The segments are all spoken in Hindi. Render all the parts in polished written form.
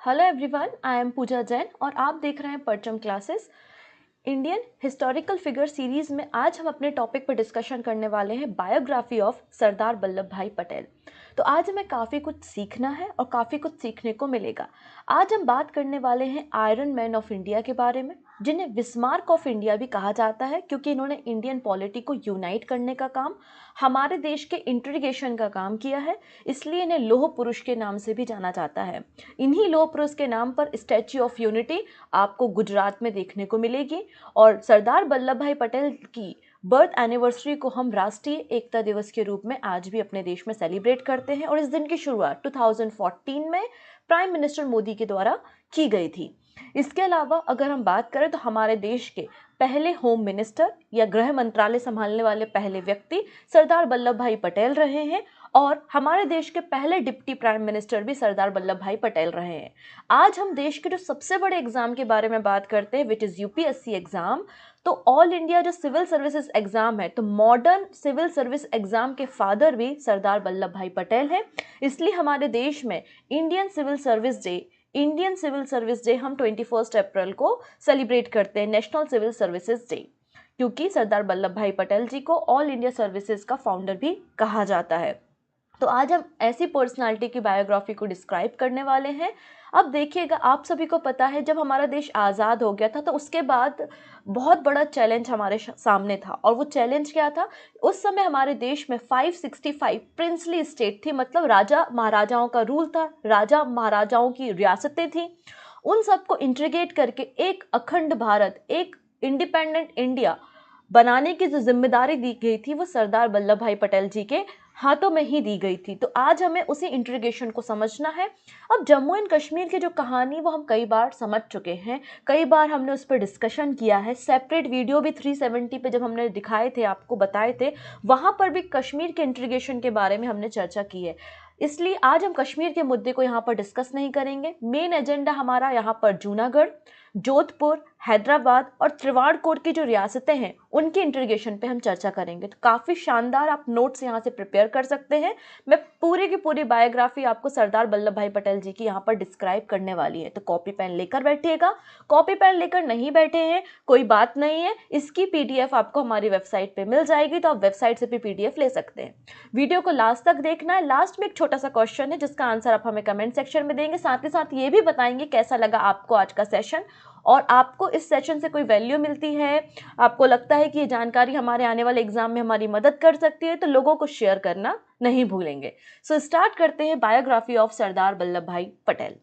हेलो एवरीवन, आई एम पूजा जैन और आप देख रहे हैं परचम classes. Indian historical figure series में आज हम अपने टॉपिक पर डिस्कशन करने वाले हैं बायोग्राफी ऑफ सरदार वल्लभ भाई पटेल। तो आज हमें काफ़ी कुछ सीखना है और काफ़ी कुछ सीखने को मिलेगा। आज हम बात करने वाले हैं आयरन मैन ऑफ इंडिया के बारे में, जिन्हें विस्मार्क ऑफ इंडिया भी कहा जाता है क्योंकि इन्होंने इंडियन पॉलिटी को यूनाइट करने का काम, हमारे देश के इंटीग्रेशन का काम किया है, इसलिए इन्हें लौह पुरुष के नाम से भी जाना जाता है। इन्हीं लौह पुरुष के नाम पर स्टैच्यू ऑफ यूनिटी आपको गुजरात में देखने को मिलेगी और सरदार वल्लभ भाई पटेल की बर्थ एनिवर्सरी को हम राष्ट्रीय एकता दिवस के रूप में आज भी अपने देश में सेलिब्रेट करते हैं और इस दिन की शुरुआत 2014 में प्राइम मिनिस्टर मोदी के द्वारा की गई थी। इसके अलावा अगर हम बात करें तो हमारे देश के पहले होम मिनिस्टर या गृह मंत्रालय संभालने वाले पहले व्यक्ति सरदार वल्लभ भाई पटेल रहे हैं और हमारे देश के पहले डिप्टी प्राइम मिनिस्टर भी सरदार वल्लभ भाई पटेल रहे हैं। आज हम देश के जो सबसे बड़े एग्जाम के बारे में बात करते हैं विच इज़ यूपीएससी एग्जाम। तो ऑल इंडिया जो सिविल सर्विसेज एग्जाम है, तो मॉडर्न सिविल सर्विस एग्जाम के फादर भी सरदार वल्लभ भाई पटेल हैं। इसलिए हमारे देश में इंडियन सिविल सर्विस डे हम 21 अप्रैल को सेलिब्रेट करते हैं, नेशनल सिविल सर्विसेज डे, क्योंकि सरदार वल्लभ भाई पटेल जी को ऑल इंडिया सर्विसेज का फाउंडर भी कहा जाता है। तो आज हम ऐसी पर्सनालिटी की बायोग्राफी को डिस्क्राइब करने वाले हैं। अब देखिएगा, आप सभी को पता है जब हमारा देश आज़ाद हो गया था तो उसके बाद बहुत बड़ा चैलेंज हमारे सामने था और वो चैलेंज क्या था? उस समय हमारे देश में 565 प्रिंसली स्टेट थी, मतलब राजा महाराजाओं का रूल था, राजा महाराजाओं की रियासतें थी। उन सबको इंटीग्रेट करके एक अखंड भारत, एक इंडिपेंडेंट इंडिया बनाने की जो जिम्मेदारी दी गई थी वो सरदार वल्लभ भाई पटेल जी के हाथों में ही दी गई थी। तो आज हमें उसी इंटीग्रेशन को समझना है। अब जम्मू एंड कश्मीर की जो कहानी वो हम कई बार समझ चुके हैं, कई बार हमने उस पर डिस्कशन किया है, सेपरेट वीडियो भी 370 पे जब हमने दिखाए थे, आपको बताए थे, वहाँ पर भी कश्मीर के इंटीग्रेशन के बारे में हमने चर्चा की है। इसलिए आज हम कश्मीर के मुद्दे को यहाँ पर डिस्कस नहीं करेंगे। मेन एजेंडा हमारा यहाँ पर जूनागढ़, जोधपुर, हैदराबाद और त्रिवाणकोट की जो रियासतें हैं उनकी इंटीग्रेशन पे हम चर्चा करेंगे। तो काफ़ी शानदार आप नोट्स यहाँ से प्रिपेयर कर सकते हैं। मैं पूरी की पूरी बायोग्राफी आपको सरदार वल्लभ भाई पटेल जी की यहाँ पर डिस्क्राइब करने वाली है। तो कॉपी पेन लेकर बैठिएगा। कॉपी पेन लेकर नहीं बैठे हैं कोई बात नहीं है, इसकी पीडीएफ आपको हमारी वेबसाइट पे मिल जाएगी, तो आप वेबसाइट से भी पीडीएफ ले सकते हैं। वीडियो को लास्ट तक देखना है। लास्ट में एक छोटा सा क्वेश्चन है जिसका आंसर आप हमें कमेंट सेक्शन में देंगे। साथ ही साथ ये भी बताएंगे कैसा लगा आपको आज का सेशन और आपको इस सेशन से कोई वैल्यू मिलती है, आपको लगता है कि ये जानकारी हमारे आने वाले एग्जाम में हमारी मदद कर सकती है, तो लोगों को शेयर करना नहीं भूलेंगे। सो स्टार्ट करते हैं बायोग्राफी ऑफ सरदार वल्लभ भाई पटेल।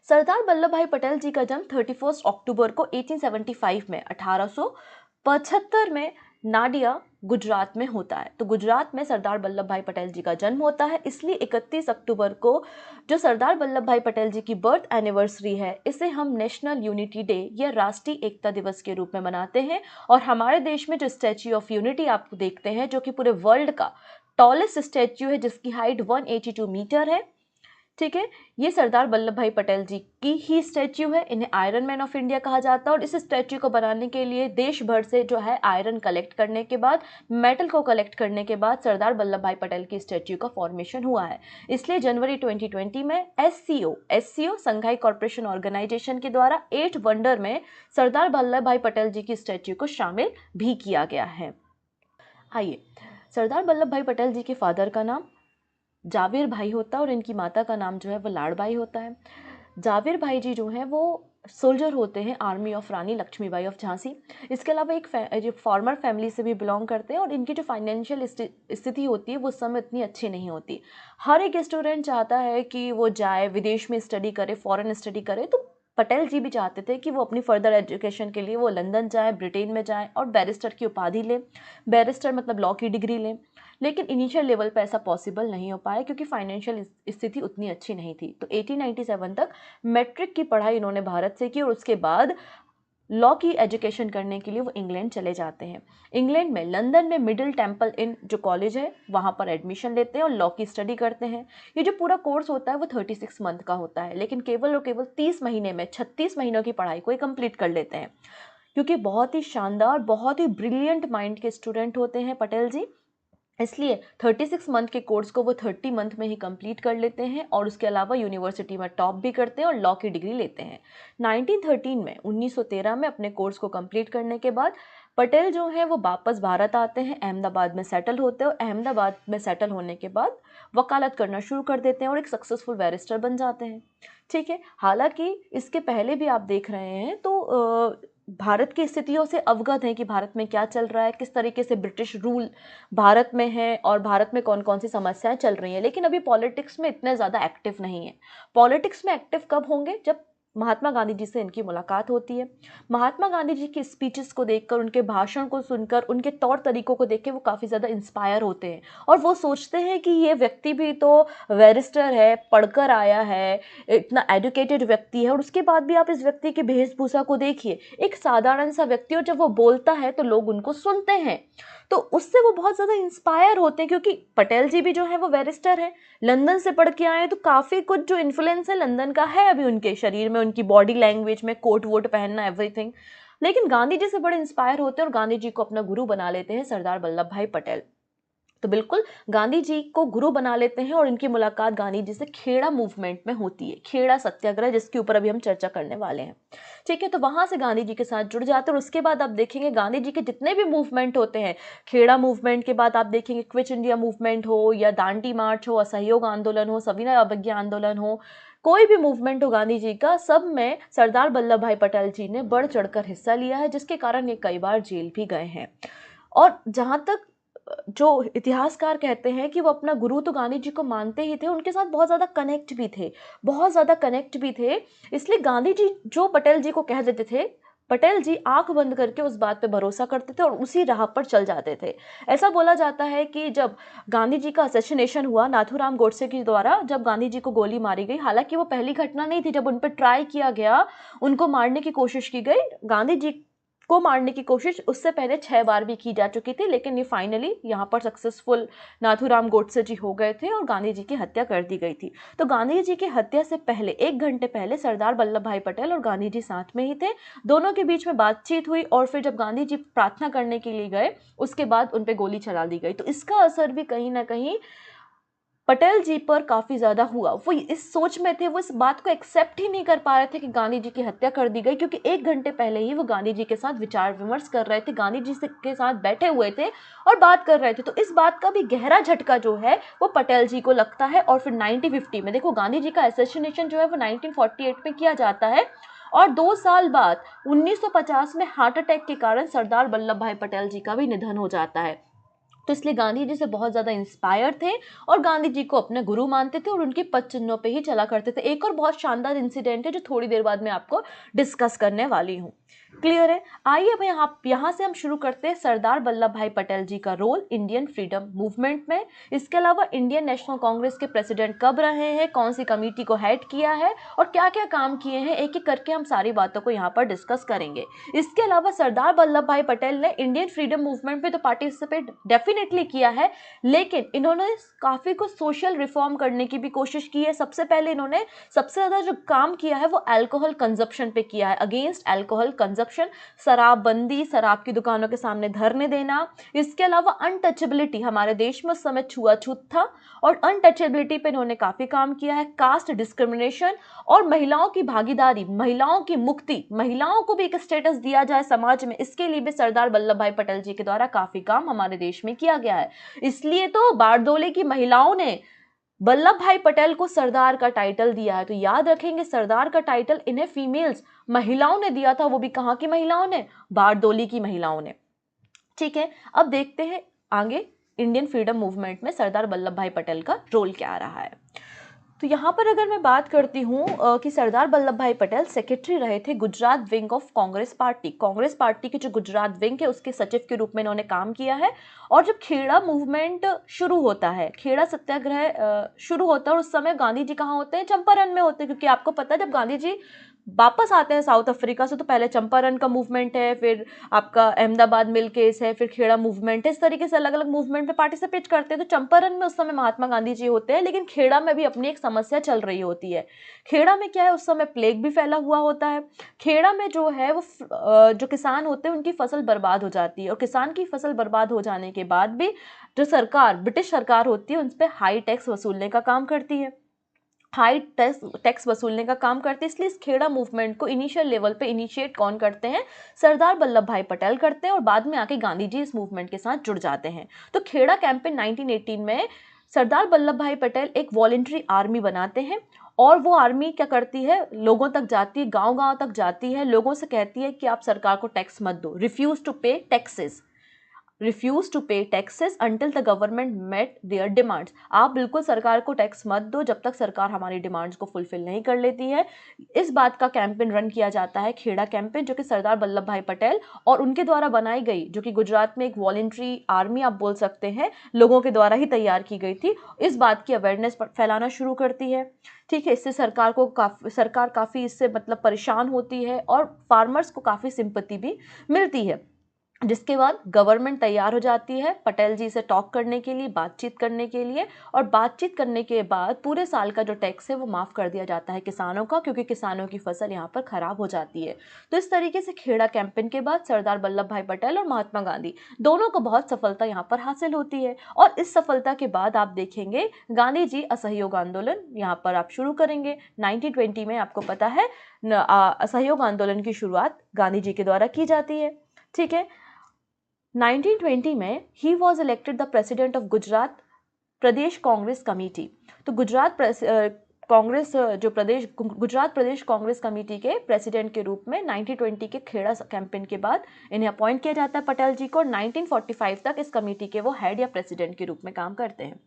सरदार वल्लभ भाई पटेल जी का जन्म 31 अक्टूबर को 1875 में 1875 में नाडिया गुजरात में होता है। तो गुजरात में सरदार वल्लभ भाई पटेल जी का जन्म होता है, इसलिए 31 अक्टूबर को जो सरदार वल्लभ भाई पटेल जी की बर्थ एनिवर्सरी है, इसे हम नेशनल यूनिटी डे या राष्ट्रीय एकता दिवस के रूप में मनाते हैं। और हमारे देश में जो स्टैच्यू ऑफ यूनिटी आप देखते हैं, जो कि पूरे वर्ल्ड का टॉलेस्ट स्टैच्यू है, जिसकी हाइट 182 मीटर है, ठीक है, ये सरदार वल्लभ भाई पटेल जी की ही स्टैच्यू है। इन्हें आयरन मैन ऑफ इंडिया कहा जाता है और इस स्टैच्यू को बनाने के लिए देश भर से जो है आयरन कलेक्ट करने के बाद, मेटल को कलेक्ट करने के बाद सरदार वल्लभ भाई पटेल की स्टैच्यू का फॉर्मेशन हुआ है। इसलिए जनवरी 2020 में एससीओ संघाई कॉर्पोरेशन ऑर्गेनाइजेशन के द्वारा 8 वंडर में सरदार वल्लभ भाई पटेल जी की स्टैच्यू को शामिल भी किया गया है। आइए, सरदार वल्लभ भाई पटेल जी के फादर का नाम जावेर भाई होता है और इनकी माता का नाम जो है वो लाड़बाई होता है। जावेर भाई जी जो हैं वो सोल्जर होते हैं army of Rani Lakshmibai of Jhansi. इसके अलावा एक फॉर्मर फैमिली से भी बिलोंग करते हैं और इनकी जो फाइनेंशियल स्थिति होती है वो उस समय इतनी अच्छी नहीं होती। हर एक स्टूडेंट चाहता है कि वो जाए विदेश में स्टडी करे, फॉरेन स्टडी करे, तो पटेल जी भी चाहते थे कि वो अपनी फर्दर एजुकेशन के लिए वो लंदन जाए, ब्रिटेन में जाए और बैरिस्टर की उपाधि लें। बैरिस्टर मतलब लॉ की डिग्री लें, लेकिन इनिशियल लेवल पे ऐसा पॉसिबल नहीं हो पाया क्योंकि फाइनेंशियल स्थिति उतनी अच्छी नहीं थी। तो 1897 तक मैट्रिक की पढ़ाई इन्होंने भारत से की और उसके बाद लॉ की एजुकेशन करने के लिए वो इंग्लैंड चले जाते हैं। इंग्लैंड में लंदन में मिडिल टेम्पल इन जो कॉलेज है वहाँ पर एडमिशन लेते हैं और लॉ की स्टडी करते हैं। ये जो पूरा कोर्स होता है वो 36 मंथ का होता है, लेकिन केवल और केवल 30 महीने में 36 महीनों की पढ़ाई को कंप्लीट कर लेते हैं। क्योंकि बहुत ही शानदार, बहुत ही ब्रिलियंट माइंड के स्टूडेंट होते हैं पटेल जी, इसलिए 36 मंथ के कोर्स को वो 30 मंथ में ही कंप्लीट कर लेते हैं और उसके अलावा यूनिवर्सिटी में टॉप भी करते हैं और लॉ की डिग्री लेते हैं। 1913 में 1913 में अपने कोर्स को कंप्लीट करने के बाद पटेल जो हैं वो वापस भारत आते हैं, अहमदाबाद में सेटल होते हैं और अहमदाबाद में सेटल होने के बाद वकालत करना शुरू कर देते हैं और एक सक्सेसफुल बैरिस्टर बन जाते हैं। ठीक है, हालांकि इसके पहले भी आप देख रहे हैं तो भारत की स्थितियों से अवगत हैं कि भारत में क्या चल रहा है, किस तरीके से ब्रिटिश रूल भारत में है और भारत में कौन कौन सी समस्याएं चल रही हैं। लेकिन अभी पॉलिटिक्स में इतने ज़्यादा एक्टिव नहीं है। पॉलिटिक्स में एक्टिव कब होंगे? जब महात्मा गांधी जी से इनकी मुलाकात होती है। महात्मा गांधी जी की स्पीचेस को देखकर, उनके भाषण को सुनकर, उनके तौर तरीकों को देख के वो काफ़ी ज़्यादा इंस्पायर होते हैं और वो सोचते हैं कि ये व्यक्ति भी तो बैरिस्टर है, पढ़कर आया है, इतना एजुकेटेड व्यक्ति है और उसके बाद भी आप इस व्यक्ति की वेशभूषा को देखिए, एक साधारण सा व्यक्ति और जब वो बोलता है तो लोग उनको सुनते हैं। तो उससे वो बहुत ज़्यादा इंस्पायर होते हैं क्योंकि पटेल जी भी जो है वो बैरिस्टर है, लंदन से पढ़ के आए हैं, तो काफ़ी कुछ जो इन्फ्लुएंस है लंदन का है अभी उनके शरीर में, उनकी बॉडी लैंग्वेज में, कोट वोट पहनना, एवरीथिंग। लेकिन गांधी जी से बड़े इंस्पायर होते हैं और गांधी जी को अपना गुरु बना लेते हैं सरदार वल्लभ भाई पटेल। तो बिल्कुल गांधी जी को गुरु बना लेते हैं और इनकी मुलाकात गांधी जी से खेड़ा मूवमेंट में होती है, खेड़ा सत्याग्रह, जिसके ऊपर अभी हम चर्चा करने वाले हैं। ठीक है, तो वहां से गांधी जी के साथ जुड़ जाते हैं और उसके बाद आप देखेंगे गांधी जी के जितने भी मूवमेंट होते हैं, खेड़ा मूवमेंट के बाद आप देखेंगे क्विट इंडिया मूवमेंट हो या दांडी मार्च हो, असहयोग आंदोलन हो, सविनय अवज्ञा आंदोलन हो, कोई भी मूवमेंट हो गांधी जी का, सब में सरदार वल्लभ भाई पटेल जी ने बढ़ चढ़कर हिस्सा लिया है, जिसके कारण ये कई बार जेल भी गए हैं। और जहां तक जो इतिहासकार कहते हैं कि वो अपना गुरु तो गांधी जी को मानते ही थे, उनके साथ बहुत ज़्यादा कनेक्ट भी थे, बहुत ज़्यादा कनेक्ट भी थे। इसलिए गांधी जी जो पटेल जी को कह देते थे, पटेल जी आंख बंद करके उस बात पे भरोसा करते थे और उसी राह पर चल जाते थे। ऐसा बोला जाता है कि जब गांधी जी का असैसिनेशन हुआ नाथूराम गोडसे के द्वारा, जब गांधी जी को गोली मारी गई, हालांकि वो पहली घटना नहीं थी जब उन पर ट्राई किया गया, उनको मारने की कोशिश की गई, गांधी जी को मारने की कोशिश उससे पहले 6 बार भी की जा चुकी थी, लेकिन ये फाइनली यहाँ पर सक्सेसफुल नाथूराम गोडसे जी हो गए थे और गांधी जी की हत्या कर दी गई थी। तो गांधी जी की हत्या से पहले 1 घंटे पहले सरदार वल्लभ भाई पटेल और गांधी जी साथ में ही थे, दोनों के बीच में बातचीत हुई और फिर जब गांधी जी प्रार्थना करने के लिए गए उसके बाद उन पर गोली चला दी गई। तो इसका असर भी कहीं ना कहीं पटेल जी पर काफी ज्यादा हुआ। वो इस सोच में थे, वो इस बात को एक्सेप्ट ही नहीं कर पा रहे थे कि गांधी जी की हत्या कर दी गई, क्योंकि 1 घंटे पहले ही वो गांधी जी के साथ विचार विमर्श कर रहे थे, गांधी जी के साथ बैठे हुए थे और बात कर रहे थे। तो इस बात का भी गहरा झटका जो है वो पटेल जी को लगता है। और फिर 1950 में देखो, गांधी जी का असैसिनेशन जो है वो 1948 में किया जाता है और 2 साल बाद 1950 में हार्ट अटैक के कारण सरदार वल्लभ भाई पटेल जी का भी निधन हो जाता है। तो इसलिए गांधी जी से बहुत ज़्यादा इंस्पायर थे और गांधी जी को अपने गुरु मानते थे और उनके पद चिन्हों पे ही चला करते थे। एक और बहुत शानदार इंसिडेंट है जो थोड़ी देर बाद मैं आपको डिस्कस करने वाली हूँ। क्लियर है? आइए अब यहाँ से हम शुरू करते हैं सरदार वल्लभ भाई पटेल जी का रोल इंडियन फ्रीडम मूवमेंट में। इसके अलावा इंडियन नेशनल कांग्रेस के प्रेसिडेंट कब रहे हैं, कौन सी कमेटी को हेड किया है और क्या क्या काम किए हैं, एक एक करके हम सारी बातों को यहाँ पर डिस्कस करेंगे। इसके अलावा सरदार वल्लभ भाई पटेल ने इंडियन फ्रीडम मूवमेंट में तो पार्टिसिपेट डेफिनेटली किया है, लेकिन इन्होंने काफ़ी कुछ सोशल रिफॉर्म करने की भी कोशिश की है। सबसे पहले इन्होंने सबसे ज़्यादा जो काम किया है वो अल्कोहल कंजप्शन पे किया है, अगेंस्ट अल्कोहल कंजप्शन, शराबबंदी, शराब की दुकानों के सामने धरने देना। इसके अलावा अनटचेबिलिटी, हमारे देश में उस समय छुआछूत था और अनटचेबिलिटी पे इन्होंने काफी काम किया है। कास्ट डिस्क्रिमिनेशन और महिलाओं की भागीदारी, महिलाओं की मुक्ति, महिलाओं को भी एक स्टेटस दिया जाए समाज में, इसके लिए भी सरदार वल्लभ भाई पटेल जी के द्वारा काफी काम हमारे देश में किया गया है। इसलिए तो बारदोली की महिलाओं ने वल्लभ भाई पटेल को सरदार का टाइटल दिया है। तो याद रखेंगे, सरदार का टाइटल इन्हें फीमेल्स, महिलाओं ने दिया था, वो भी कहां की महिलाओं ने? बारदोली की महिलाओं ने। ठीक है, अब देखते हैं आगे इंडियन फ्रीडम मूवमेंट में सरदार वल्लभ भाई पटेल का रोल क्या रहा है। तो यहाँ पर अगर मैं बात करती हूँ कि सरदार वल्लभ भाई पटेल सेक्रेटरी रहे थे Gujarat wing of Congress party. Congress party की जो गुजरात विंग है उसके सचिव के रूप में इन्होंने काम किया है। और जब खेड़ा मूवमेंट शुरू होता है, खेड़ा सत्याग्रह शुरू होता है, और उस समय गांधी जी कहाँ होते हैं? चंपारण में होते हैं, क्योंकि आपको पता है जब गांधी जी वापस आते हैं साउथ अफ्रीका से, तो पहले चंपारण का मूवमेंट है, फिर आपका अहमदाबाद मिल केस है, फिर खेड़ा मूवमेंट है, इस तरीके से अलग अलग मूवमेंट में पार्टिसिपेट करते हैं। तो चंपारण में उस समय महात्मा गांधी जी होते हैं, लेकिन खेड़ा में भी अपनी एक समस्या चल रही होती है। खेड़ा में क्या है, उस समय प्लेग भी फैला हुआ होता है। खेड़ा में जो है वो जो किसान होते हैं उनकी फसल बर्बाद हो जाती है, और किसान की फसल बर्बाद हो जाने के बाद भी जो सरकार, ब्रिटिश सरकार होती है, उन पर हाई टैक्स वसूलने का काम करती है, हाई टैक्स वसूलने का काम करते हैं। इसलिए इस खेड़ा मूवमेंट को इनिशियल लेवल पे इनिशिएट कौन करते हैं, सरदार वल्लभ भाई पटेल करते हैं, और बाद में आके गांधी जी इस मूवमेंट के साथ जुड़ जाते हैं। तो खेड़ा कैंपेन 1918 में सरदार वल्लभ भाई पटेल एक वॉलेंट्री आर्मी बनाते हैं, और वो आर्मी क्या करती है, लोगों तक जाती है, गांव गांव तक जाती है, लोगों से कहती है कि आप सरकार को टैक्स मत दो, refuse to pay taxes, refuse to pay taxes until the government met their demands. आप बिल्कुल सरकार को टैक्स मत दो जब तक सरकार हमारी डिमांड्स को फुलफिल नहीं कर लेती है। इस बात का कैंपेन रन किया जाता है, खेड़ा कैंपेन, जो कि सरदार वल्लभ भाई पटेल और उनके द्वारा बनाई गई, जो कि गुजरात में एक वॉलेंट्री आर्मी आप बोल सकते हैं, लोगों के द्वारा ही तैयार की गई थी, इस बात की अवेयरनेस फैलाना शुरू करती है। ठीक है, इससे सरकार काफ़ी इससे मतलब परेशान होती है, और फार्मर्स को काफ़ी सिंपैथी भी मिलती है। जिसके बाद गवर्नमेंट तैयार हो जाती है पटेल जी से टॉक करने के लिए, बातचीत करने के लिए, और बातचीत करने के बाद पूरे साल का जो टैक्स है वो माफ़ कर दिया जाता है किसानों का, क्योंकि किसानों की फसल यहाँ पर ख़राब हो जाती है। तो इस तरीके से खेड़ा कैंपेन के बाद सरदार वल्लभ भाई पटेल और महात्मा गांधी दोनों को बहुत सफलता यहाँ पर हासिल होती है। और इस सफलता के बाद आप देखेंगे गांधी जी असहयोग आंदोलन यहाँ पर आप शुरू करेंगे 1920 में। आपको पता है असहयोग आंदोलन की शुरुआत गांधी जी के द्वारा की जाती है। ठीक है, 1920 में he was elected the president of Gujarat Pradesh Congress committee. तो गुजरात प्रदेश कांग्रेस कमेटी के प्रेसिडेंट के रूप में 1920 के खेड़ा कैंपेन के बाद इन्हें अपॉइंट किया जाता है पटेल जी को, और 1945 तक इस कमेटी के वो हेड या प्रेसिडेंट के रूप में काम करते हैं।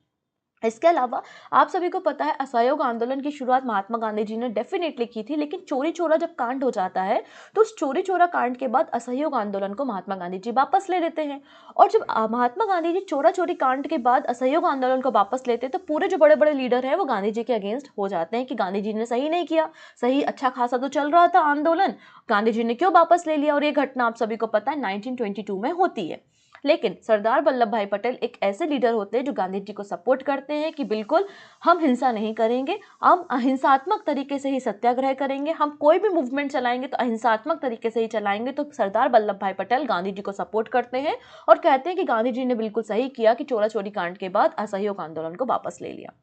इसके अलावा आप सभी को पता है असहयोग आंदोलन की शुरुआत महात्मा गांधी जी ने डेफिनेटली की थी, लेकिन चोरी चोरा जब कांड हो जाता है तो उस चोरी चोरा कांड के बाद असहयोग आंदोलन को महात्मा गांधी जी वापस ले लेते हैं। और जब महात्मा गांधी जी चोरा चोरी कांड के बाद असहयोग आंदोलन को वापस लेते हैं, तो पूरे जो बड़े बड़े लीडर हैं वो गांधी जी के अगेंस्ट हो जाते हैं कि गांधी जी ने सही नहीं किया, सही अच्छा खासा तो चल रहा था आंदोलन, गांधी जी ने क्यों वापस ले लिया। और ये घटना आप सभी को पता है 1922 में होती है। लेकिन सरदार वल्लभ भाई पटेल एक ऐसे लीडर होते हैं जो गांधी जी को सपोर्ट करते हैं कि बिल्कुल हम हिंसा नहीं करेंगे, हम अहिंसात्मक तरीके से ही सत्याग्रह करेंगे, हम कोई भी मूवमेंट चलाएंगे तो अहिंसात्मक तरीके से ही चलाएंगे। तो सरदार वल्लभ भाई पटेल गांधी जी को सपोर्ट करते हैं और कहते हैं कि गांधी जी ने बिल्कुल सही किया कि चोरा चोरी कांड के बाद असहयोग आंदोलन को वापस ले लिया।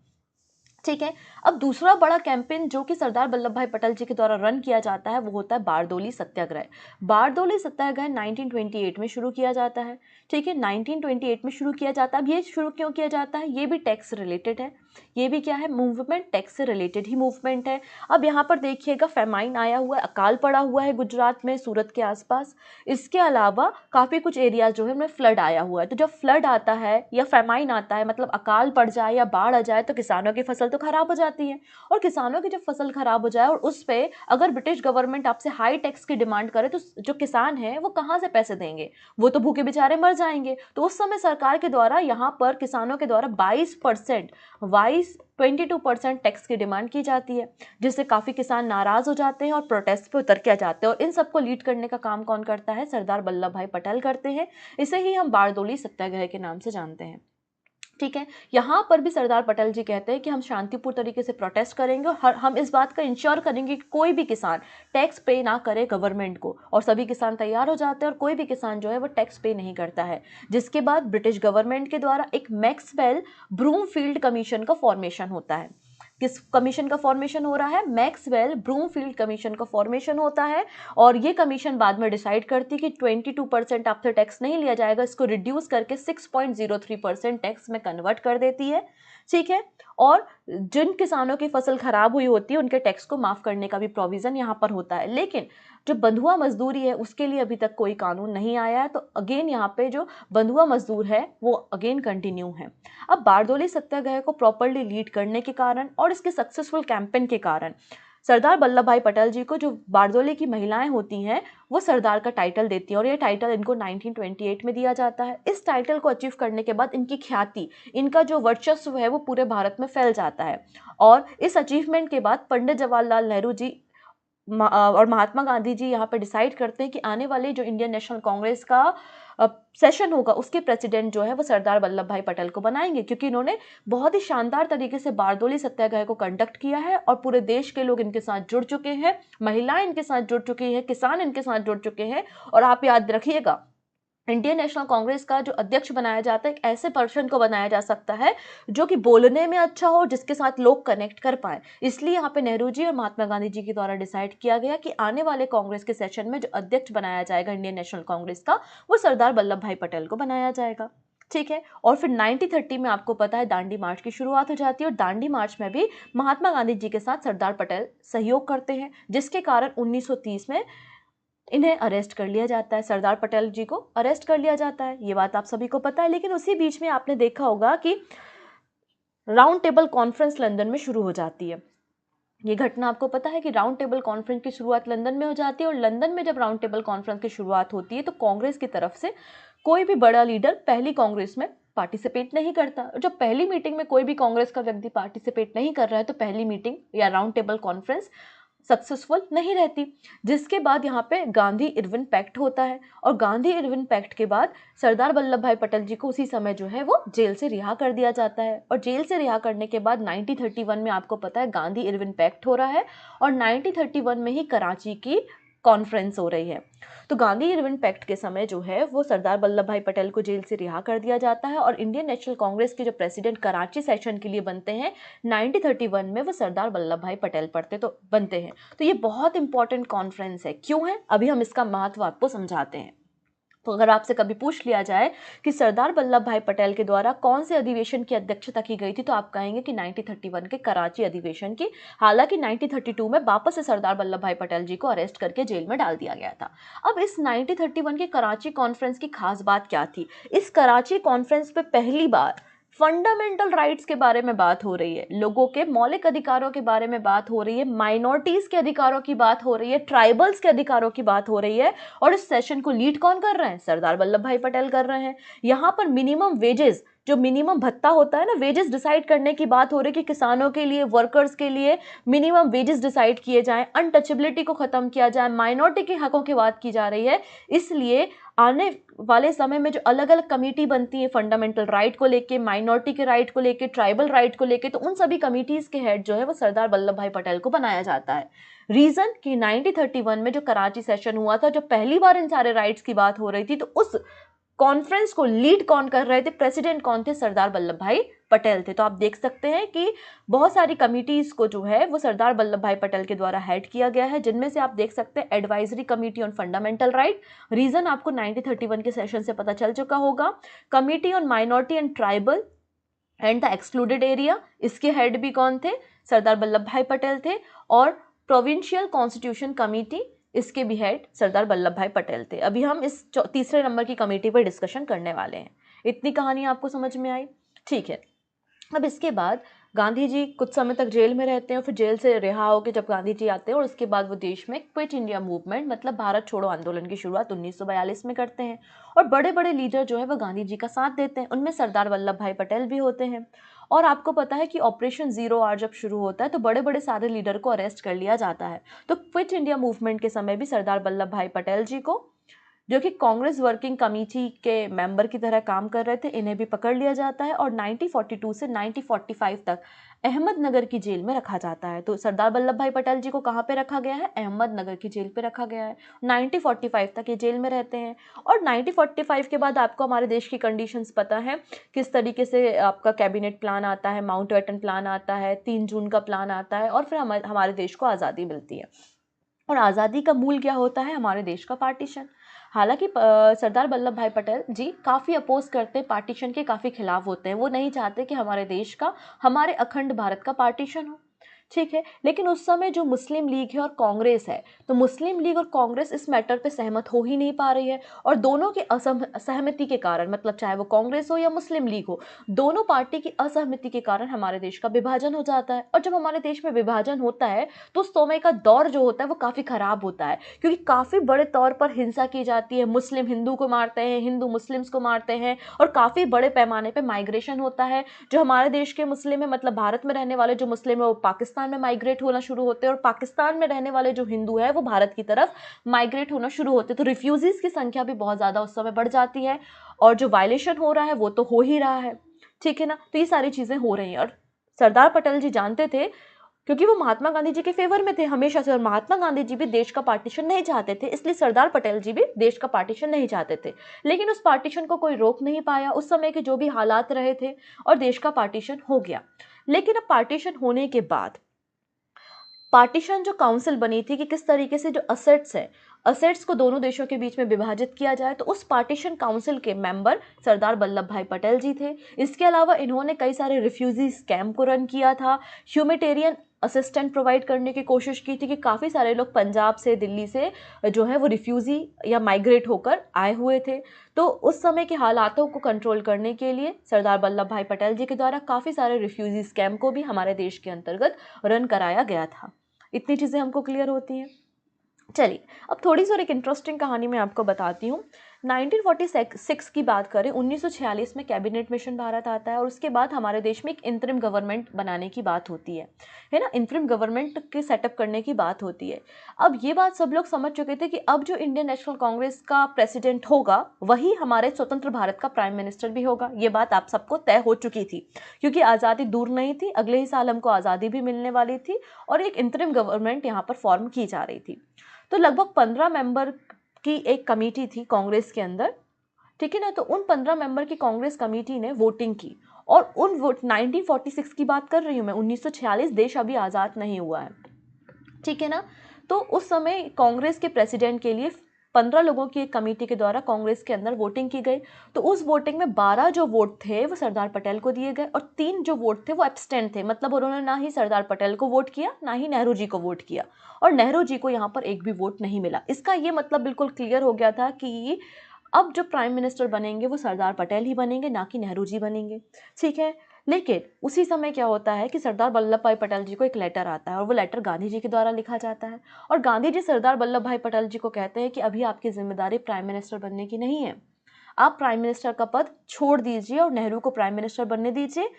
ठीक है, अब दूसरा बड़ा कैंपेन जो कि सरदार वल्लभ भाई पटेल जी के द्वारा रन किया जाता है वो होता है बारडोली सत्याग्रह। बारडोली सत्याग्रह 1928 में शुरू किया जाता है। ठीक है, 1928 में शुरू किया जाता है। अब ये शुरू क्यों किया जाता है, ये भी टैक्स रिलेटेड है, ये भी क्या है, मूवमेंट टैक्स से रिलेटेड ही मूवमेंट है। अब यहाँ पर देखिएगा फेमाइन आया हुआ है, अकाल पड़ा हुआ है गुजरात में, सूरत के आसपास। इसके अलावा काफ़ी कुछ एरियाज जो है उनमें फ्लड आया हुआ है। तो जब फ्लड आता है या फेमाइन आता है, मतलब अकाल पड़ जाए या बाढ़ आ जाए, तो किसानों की फसल तो खराब हो जाती है। और किसानों की जब फसल खराब हो जाए और उस पर अगर ब्रिटिश गवर्नमेंट आपसे हाई टैक्स की डिमांड करे, तो जो किसान है वो कहाँ से पैसे देंगे, वो तो भूखे बेचारे मर जाएंगे। तो उस समय सरकार के द्वारा यहाँ पर किसानों के द्वारा 22% टैक्स की डिमांड की जाती है, जिससे काफ़ी किसान नाराज़ हो जाते हैं और प्रोटेस्ट पे उतर के जाते हैं। और इन सबको लीड करने का काम कौन करता है, सरदार वल्लभ भाई पटेल करते हैं। इसे ही हम बारडोली सत्याग्रह के नाम से जानते हैं। ठीक है, यहाँ पर भी सरदार पटेल जी कहते हैं कि हम शांतिपूर्ण तरीके से प्रोटेस्ट करेंगे और हम इस बात का इंश्योर करेंगे कि कोई भी किसान टैक्स पे ना करे गवर्नमेंट को। और सभी किसान तैयार हो जाते हैं और कोई भी किसान जो है वो टैक्स पे नहीं करता है। जिसके बाद ब्रिटिश गवर्नमेंट के द्वारा एक मैक्सवेल ब्रूमफील्ड कमीशन का फॉर्मेशन होता है। किस कमीशन का फॉर्मेशन हो रहा है, मैक्सवेल ब्रूमफील्ड कमीशन का फॉर्मेशन होता है। और ये कमीशन बाद में डिसाइड करती है कि 22% आपसे टैक्स नहीं लिया जाएगा, इसको रिड्यूस करके 6.03% टैक्स में कन्वर्ट कर देती है। ठीक है, और जिन किसानों की फसल खराब हुई होती है उनके टैक्स को माफ करने का भी प्रोविजन यहाँ पर होता है। लेकिन जो बंधुआ मजदूरी है उसके लिए अभी तक कोई कानून नहीं आया है। तो अगेन यहाँ पे जो बंधुआ मजदूर है वो अगेन कंटिन्यू है। अब बारडोली सत्याग्रह को प्रॉपरली लीड करने के कारण और इसके सक्सेसफुल कैंपेन के कारण सरदार वल्लभ भाई पटेल जी को जो बारडोली की महिलाएं होती हैं वो सरदार का टाइटल देती हैं, और ये टाइटल इनको 1928 में दिया जाता है। इस टाइटल को अचीव करने के बाद इनकी ख्याति, इनका जो वर्चस्व है वो पूरे भारत में फैल जाता है। और इस अचीवमेंट के बाद पंडित जवाहरलाल नेहरू जी और महात्मा गांधी जी यहाँ पे डिसाइड करते हैं कि आने वाले जो इंडियन नेशनल कांग्रेस का सेशन होगा उसके प्रेसिडेंट जो है वो सरदार वल्लभ भाई पटेल को बनाएंगे, क्योंकि इन्होंने बहुत ही शानदार तरीके से बारदोली सत्याग्रह को कंडक्ट किया है और पूरे देश के लोग इनके साथ जुड़ चुके हैं, महिलाएं इनके साथ जुड़ चुकी हैं, किसान इनके साथ जुड़ चुके हैं। और आप याद रखिएगा, इंडियन नेशनल कांग्रेस का जो अध्यक्ष बनाया जाता है एक ऐसे पर्सन को बनाया जा सकता है जो कि बोलने में अच्छा हो, जिसके साथ लोग कनेक्ट कर पाए। इसलिए यहाँ पे नेहरू जी और महात्मा गांधी जी के द्वारा डिसाइड किया गया कि आने वाले कांग्रेस के सेशन में जो अध्यक्ष बनाया जाएगा इंडियन नेशनल कांग्रेस का, वो सरदार वल्लभ भाई पटेल को बनाया जाएगा। ठीक है। और फिर 1930 में आपको पता है दांडी मार्च की शुरुआत हो जाती है, और दांडी मार्च में भी महात्मा गांधी जी के साथ सरदार पटेल सहयोग करते हैं, जिसके कारण 1930 में इन्हें अरेस्ट कर लिया जाता है, सरदार पटेल जी को अरेस्ट कर लिया जाता है। ये बात आप सभी को पता है। लेकिन उसी बीच में आपने देखा होगा कि राउंड टेबल कॉन्फ्रेंस लंदन में शुरू हो जाती है। ये घटना आपको पता है कि राउंड टेबल कॉन्फ्रेंस की शुरुआत लंदन में हो जाती है, और लंदन में जब राउंड टेबल कॉन्फ्रेंस की शुरुआत होती है तो कांग्रेस की तरफ से कोई भी बड़ा लीडर पहली कांग्रेस में पार्टिसिपेट नहीं करता। जब पहली मीटिंग में कोई भी कांग्रेस का व्यक्ति पार्टिसिपेट नहीं कर रहा है तो पहली मीटिंग या राउंड टेबल कॉन्फ्रेंस सक्सेसफुल नहीं रहती। जिसके बाद यहाँ पे गांधी इरविन पैक्ट होता है, और गांधी इरविन पैक्ट के बाद सरदार वल्लभ भाई पटेल जी को उसी समय जो है वो जेल से रिहा कर दिया जाता है। और जेल से रिहा करने के बाद 1931 में आपको पता है गांधी इरविन पैक्ट हो रहा है, और 1931 में ही कराची की कॉन्फ्रेंस हो रही है। तो गांधी इरविन पैक्ट के समय जो है वो सरदार वल्लभ भाई पटेल को जेल से रिहा कर दिया जाता है, और इंडियन नेशनल कांग्रेस के जो प्रेसिडेंट कराची सेशन के लिए बनते हैं 1931 में, वो सरदार वल्लभ भाई पटेल बनते हैं। तो ये बहुत इंपॉर्टेंट कॉन्फ्रेंस है। क्यों है, अभी हम इसका महत्व आपको समझाते हैं। तो अगर आपसे कभी पूछ लिया जाए कि सरदार वल्लभ भाई पटेल के द्वारा कौन से अधिवेशन की अध्यक्षता की गई थी, तो आप कहेंगे कि 1931 के कराची अधिवेशन की। हालांकि 1932 में वापस से सरदार वल्लभ भाई पटेल जी को अरेस्ट करके जेल में डाल दिया गया था। अब इस 1931 के कराची कॉन्फ्रेंस की खास बात क्या थी? इस कराची कॉन्फ्रेंस पे पहली बार फंडामेंटल राइट्स के बारे में बात हो रही है, लोगों के मौलिक अधिकारों के बारे में बात हो रही है, माइनॉरिटीज के अधिकारों की बात हो रही है, ट्राइबल्स के अधिकारों की बात हो रही है। और इस सेशन को लीड कौन कर रहे हैं? सरदार वल्लभ भाई पटेल कर रहे हैं। यहाँ पर मिनिमम वेजेस, जो मिनिमम भत्ता होता है ना, वेजेस डिसाइड करने की बात हो रही है कि किसानों के लिए, वर्कर्स के लिए मिनिमम वेजेस डिसाइड किए जाएं, अनटचेबिलिटी को खत्म किया जाए, माइनॉरिटी के हकों की बात की जा रही है। इसलिए आने वाले समय में जो अलग अलग कमेटी बनती है फंडामेंटल राइट को लेके, माइनॉरिटी के राइट को लेके, ट्राइबल राइट को लेके, तो उन सभी कमेटीज के हेड जो है वो सरदार वल्लभ भाई पटेल को बनाया जाता है। रीजन कि 1931 में जो कराची सेशन हुआ था, जो पहली बार इन सारे राइट्स की बात हो रही थी, तो उस कॉन्फ्रेंस को लीड कौन कर रहे थे? प्रेसिडेंट कौन थे? सरदार वल्लभ भाई पटेल थे। तो आप देख सकते हैं कि बहुत सारी कमिटीज को जो है वो सरदार वल्लभ भाई पटेल के द्वारा हेड किया गया है, जिनमें से आप देख सकते हैं advisory committee on fundamental right. Reason आपको 1931 के सेशन से पता चल चुका होगा। Committee on minority and tribal and the excluded area, इसके हेड भी कौन थे? सरदार वल्लभ भाई पटेल थे। और प्रोविंशियल कॉन्स्टिट्यूशन कमेटी, इसके भी हेड सरदार वल्लभ भाई पटेल थे। अभी हम इस तीसरे नंबर की कमेटी पर डिस्कशन करने वाले हैं। इतनी कहानी आपको समझ में आई? ठीक है। अब इसके बाद गांधी जी कुछ समय तक जेल में रहते हैं, फिर जेल से रिहा होकर जब गांधी जी आते हैं, और उसके बाद वो देश में क्विट इंडिया मूवमेंट, मतलब भारत छोड़ो आंदोलन की शुरुआत 1942 में करते हैं। और बड़े बड़े लीडर जो है वो गांधी जी का साथ देते हैं, उनमें सरदार वल्लभ भाई पटेल भी होते हैं। और आपको पता है कि ऑपरेशन जीरो आवर जब शुरू होता है तो बड़े बड़े सारे लीडर को अरेस्ट कर लिया जाता है। तो क्विट इंडिया मूवमेंट के समय भी सरदार वल्लभ भाई पटेल जी को, जो कि कांग्रेस वर्किंग कमेटी के मेंबर की तरह काम कर रहे थे, इन्हें भी पकड़ लिया जाता है, और 1942 से 1945 तक अहमदनगर की जेल में रखा जाता है। तो सरदार वल्लभ भाई पटेल जी को कहाँ पे रखा गया है? अहमदनगर की जेल पे रखा गया है। 1945 तक ये जेल में रहते हैं। और 1945 के बाद आपको हमारे देश की कंडीशंस पता है, किस तरीके से आपका कैबिनेट प्लान आता है, माउंटबेटन प्लान आता है, 3 जून का प्लान आता है, और फिर हमारे देश को आज़ादी मिलती है। और आज़ादी का मूल क्या होता है? हमारे देश का पार्टीशन। हालांकि सरदार वल्लभ भाई पटेल जी काफ़ी अपोज करते हैं, पार्टीशन के काफ़ी खिलाफ होते हैं। वो नहीं चाहते कि हमारे देश का, हमारे अखंड भारत का पार्टीशन हो। ठीक है। लेकिन उस समय जो मुस्लिम लीग है और कांग्रेस है, तो मुस्लिम लीग और कांग्रेस इस मैटर पे सहमत हो ही नहीं पा रही है, और दोनों की असहमति के कारण, मतलब चाहे वो कांग्रेस हो या मुस्लिम लीग हो, दोनों पार्टी की असहमति के कारण हमारे देश का विभाजन हो जाता है। और जब हमारे देश में विभाजन होता है तो उस समय का दौर जो होता है वो काफ़ी खराब होता है, क्योंकि काफ़ी बड़े तौर पर हिंसा की जाती है। मुस्लिम हिंदू को मारते हैं, हिंदू मुस्लिम्स को मारते हैं, और काफ़ी बड़े पैमाने पर माइग्रेशन होता है। जो हमारे देश के मुस्लिम है, मतलब भारत में रहने वाले जो मुस्लिम है, वो पाकिस्तान पाकिस्तान में माइग्रेट होना शुरू होते हैं और पाकिस्तान में रहने वाले जो हिंदू है वो भारत की तरफ माइग्रेट होना शुरू होते हैं। तो रिफ्यूजीज की संख्या भी बहुत ज़्यादा उस समय बढ़ जाती है और जो वायलेशन हो रहा है वो तो हो ही रहा है, ठीक है ना। तो ये सारी चीज़ें हो रही हैं और सरदार पटेल जी जानते थे, क्योंकि वो महात्मा गांधी जी के फेवर में थे हमेशा से, और महात्मा गांधी जी भी देश का पार्टीशन नहीं चाहते थे, इसलिए सरदार पटेल जी भी देश का पार्टीशन नहीं चाहते थे। लेकिन उस पार्टीशन को कोई रोक नहीं पाया, उस समय के जो भी हालात रहे थे, और देश का पार्टीशन हो गया। लेकिन अब पार्टीशन होने के बाद पार्टीशन जो काउंसिल बनी थी कि किस तरीके से जो असेट्स को दोनों देशों के बीच में विभाजित किया जाए, तो उस पार्टीशन काउंसिल के मेंबर सरदार वल्लभ भाई पटेल जी थे। इसके अलावा इन्होंने कई सारे रिफ्यूजीज कैंप को रन किया था, ह्यूमैनिटेरियन असिस्टेंट प्रोवाइड करने की कोशिश की थी कि काफ़ी सारे लोग पंजाब से, दिल्ली से जो है वो रिफ्यूजी या माइग्रेट होकर आए हुए थे। तो उस समय के हालातों को कंट्रोल करने के लिए सरदार वल्लभ भाई पटेल जी के द्वारा काफ़ी सारे रिफ्यूजीज कैंप को भी हमारे देश के अंतर्गत रन कराया गया था। इतनी चीज़ें हमको क्लियर होती हैं। चलिए अब थोड़ी सी और एक इंटरेस्टिंग कहानी मैं आपको बताती हूँ। 1946 की बात करें, 1946 में कैबिनेट मिशन भारत आता है और उसके बाद हमारे देश में एक इंतरिम गवर्नमेंट बनाने की बात होती है ना, इंतरिम गवर्नमेंट के सेटअप करने की बात होती है। अब ये बात सब लोग समझ चुके थे कि अब जो इंडियन नेशनल कांग्रेस का प्रेसिडेंट होगा वही हमारे स्वतंत्र भारत का प्राइम मिनिस्टर भी होगा। ये बात आप सबको तय हो चुकी थी, क्योंकि आज़ादी दूर नहीं थी, अगले ही साल हमको आज़ादी भी मिलने वाली थी और एक इंतरिम गवर्नमेंट यहाँ पर फॉर्म की जा रही थी। तो लगभग 15 मेंबर की एक कमेटी थी कांग्रेस के अंदर, ठीक है ना। तो उन 15 मेंबर की कांग्रेस कमेटी ने वोटिंग की और उन 1946 की बात कर रही हूँ मैं, 1946, देश अभी आज़ाद नहीं हुआ है, ठीक है ना। तो उस समय कांग्रेस के प्रेसिडेंट के लिए 15 लोगों की एक कमेटी के द्वारा कांग्रेस के अंदर वोटिंग की गई। तो उस वोटिंग में 12 जो वोट थे वो सरदार पटेल को दिए गए और 3 जो वोट थे वो एब्सटेंट थे, मतलब उन्होंने ना ही सरदार पटेल को वोट किया ना ही नेहरू जी को वोट किया, और नेहरू जी को यहाँ पर एक भी वोट नहीं मिला। इसका ये मतलब बिल्कुल क्लियर हो गया था कि अब जो प्राइम मिनिस्टर बनेंगे वो सरदार पटेल ही बनेंगे, ना कि नेहरू जी बनेंगे, ठीक है। लेकिन उसी समय क्या होता है कि सरदार वल्लभ भाई पटेल जी को एक लेटर आता है और वो लेटर गांधी जी के द्वारा लिखा जाता है और गांधी जी सरदार वल्लभ भाई पटेल जी को कहते हैं कि अभी आपकी जिम्मेदारी प्राइम मिनिस्टर बनने की नहीं है, आप प्राइम मिनिस्टर का पद छोड़ दीजिए और नेहरू को प्राइम मिनिस्टर बनने दीजिए,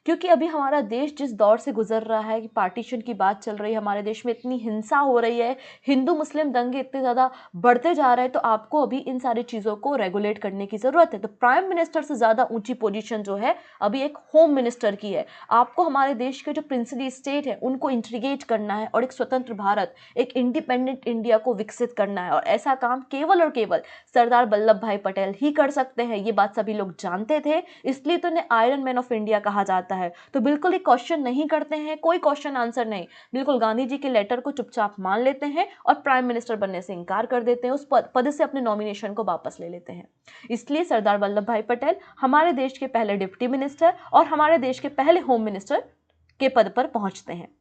क्योंकि अभी हमारा देश जिस दौर से गुजर रहा है कि पार्टीशन की बात चल रही है, हमारे देश में इतनी हिंसा हो रही है, हिंदू मुस्लिम दंगे इतने ज़्यादा बढ़ते जा रहे हैं, तो आपको अभी इन सारी चीज़ों को रेगुलेट करने की ज़रूरत है। तो प्राइम मिनिस्टर से ज़्यादा ऊंची पोजीशन जो है अभी एक होम मिनिस्टर की है। आपको हमारे देश के जो प्रिंसली स्टेट है उनको इंटीग्रेट करना है और एक स्वतंत्र भारत, एक इंडिपेंडेंट इंडिया को विकसित करना है, और ऐसा काम केवल और केवल सरदार वल्लभ भाई पटेल ही कर सकते हैं। ये बात सभी लोग जानते थे, इसलिए तो इन्हें आयरन मैन ऑफ इंडिया कहा जाता है। तो बिल्कुल ही क्वेश्चन नहीं करते हैं, कोई क्वेश्चन आंसर नहीं, बिल्कुल गांधी जी के लेटर को चुपचाप मान लेते हैं और प्राइम मिनिस्टर बनने से इनकार कर देते हैं, उस पद से अपने नॉमिनेशन को वापस ले लेते हैं। इसलिए सरदार वल्लभ भाई पटेल हमारे देश के पहले डिप्टी मिनिस्टर और हमारे देश के पहले होम मिनिस्टर के पद पर पहुंचते हैं।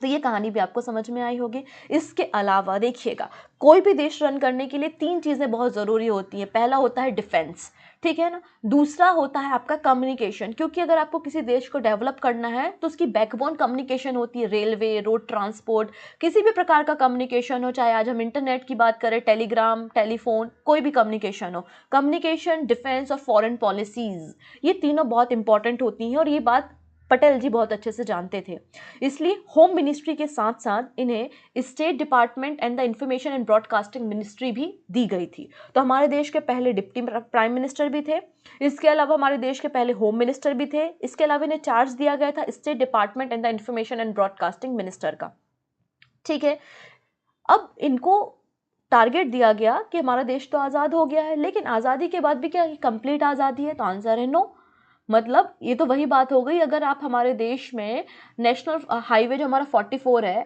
तो ये कहानी भी आपको समझ में आई होगी। इसके अलावा देखिएगा, कोई भी देश रन करने के लिए 3 चीज़ें बहुत ज़रूरी होती हैं। पहला होता है डिफेंस, ठीक है ना। दूसरा होता है आपका कम्युनिकेशन, क्योंकि अगर आपको किसी देश को डेवलप करना है तो उसकी बैकबोन कम्युनिकेशन होती है, रेलवे, रोड ट्रांसपोर्ट, किसी भी प्रकार का कम्युनिकेशन हो, चाहे आज हम इंटरनेट की बात करें, टेलीग्राम, टेलीफोन, कोई भी कम्युनिकेशन हो। कम्युनिकेशन, डिफेंस और फॉरेन पॉलिसीज़, ये तीनों बहुत इंपॉर्टेंट होती हैं और ये बात पटेल जी बहुत अच्छे से जानते थे। इसलिए होम मिनिस्ट्री के साथ साथ इन्हें state department and the information and broadcasting ministry भी दी गई थी। तो हमारे देश के पहले डिप्टी प्राइम मिनिस्टर भी थे, इसके अलावा हमारे देश के पहले होम मिनिस्टर भी थे, इसके अलावा इन्हें चार्ज दिया गया था state department and the information and broadcasting minister का, ठीक है। अब इनको टारगेट दिया गया कि हमारा देश तो आज़ाद हो गया है, लेकिन आज़ादी के बाद भी क्या कंप्लीट आज़ादी है? तो आंसर है नो। मतलब ये तो वही बात हो गई, अगर आप हमारे देश में नेशनल हाईवे जो हमारा 44 है,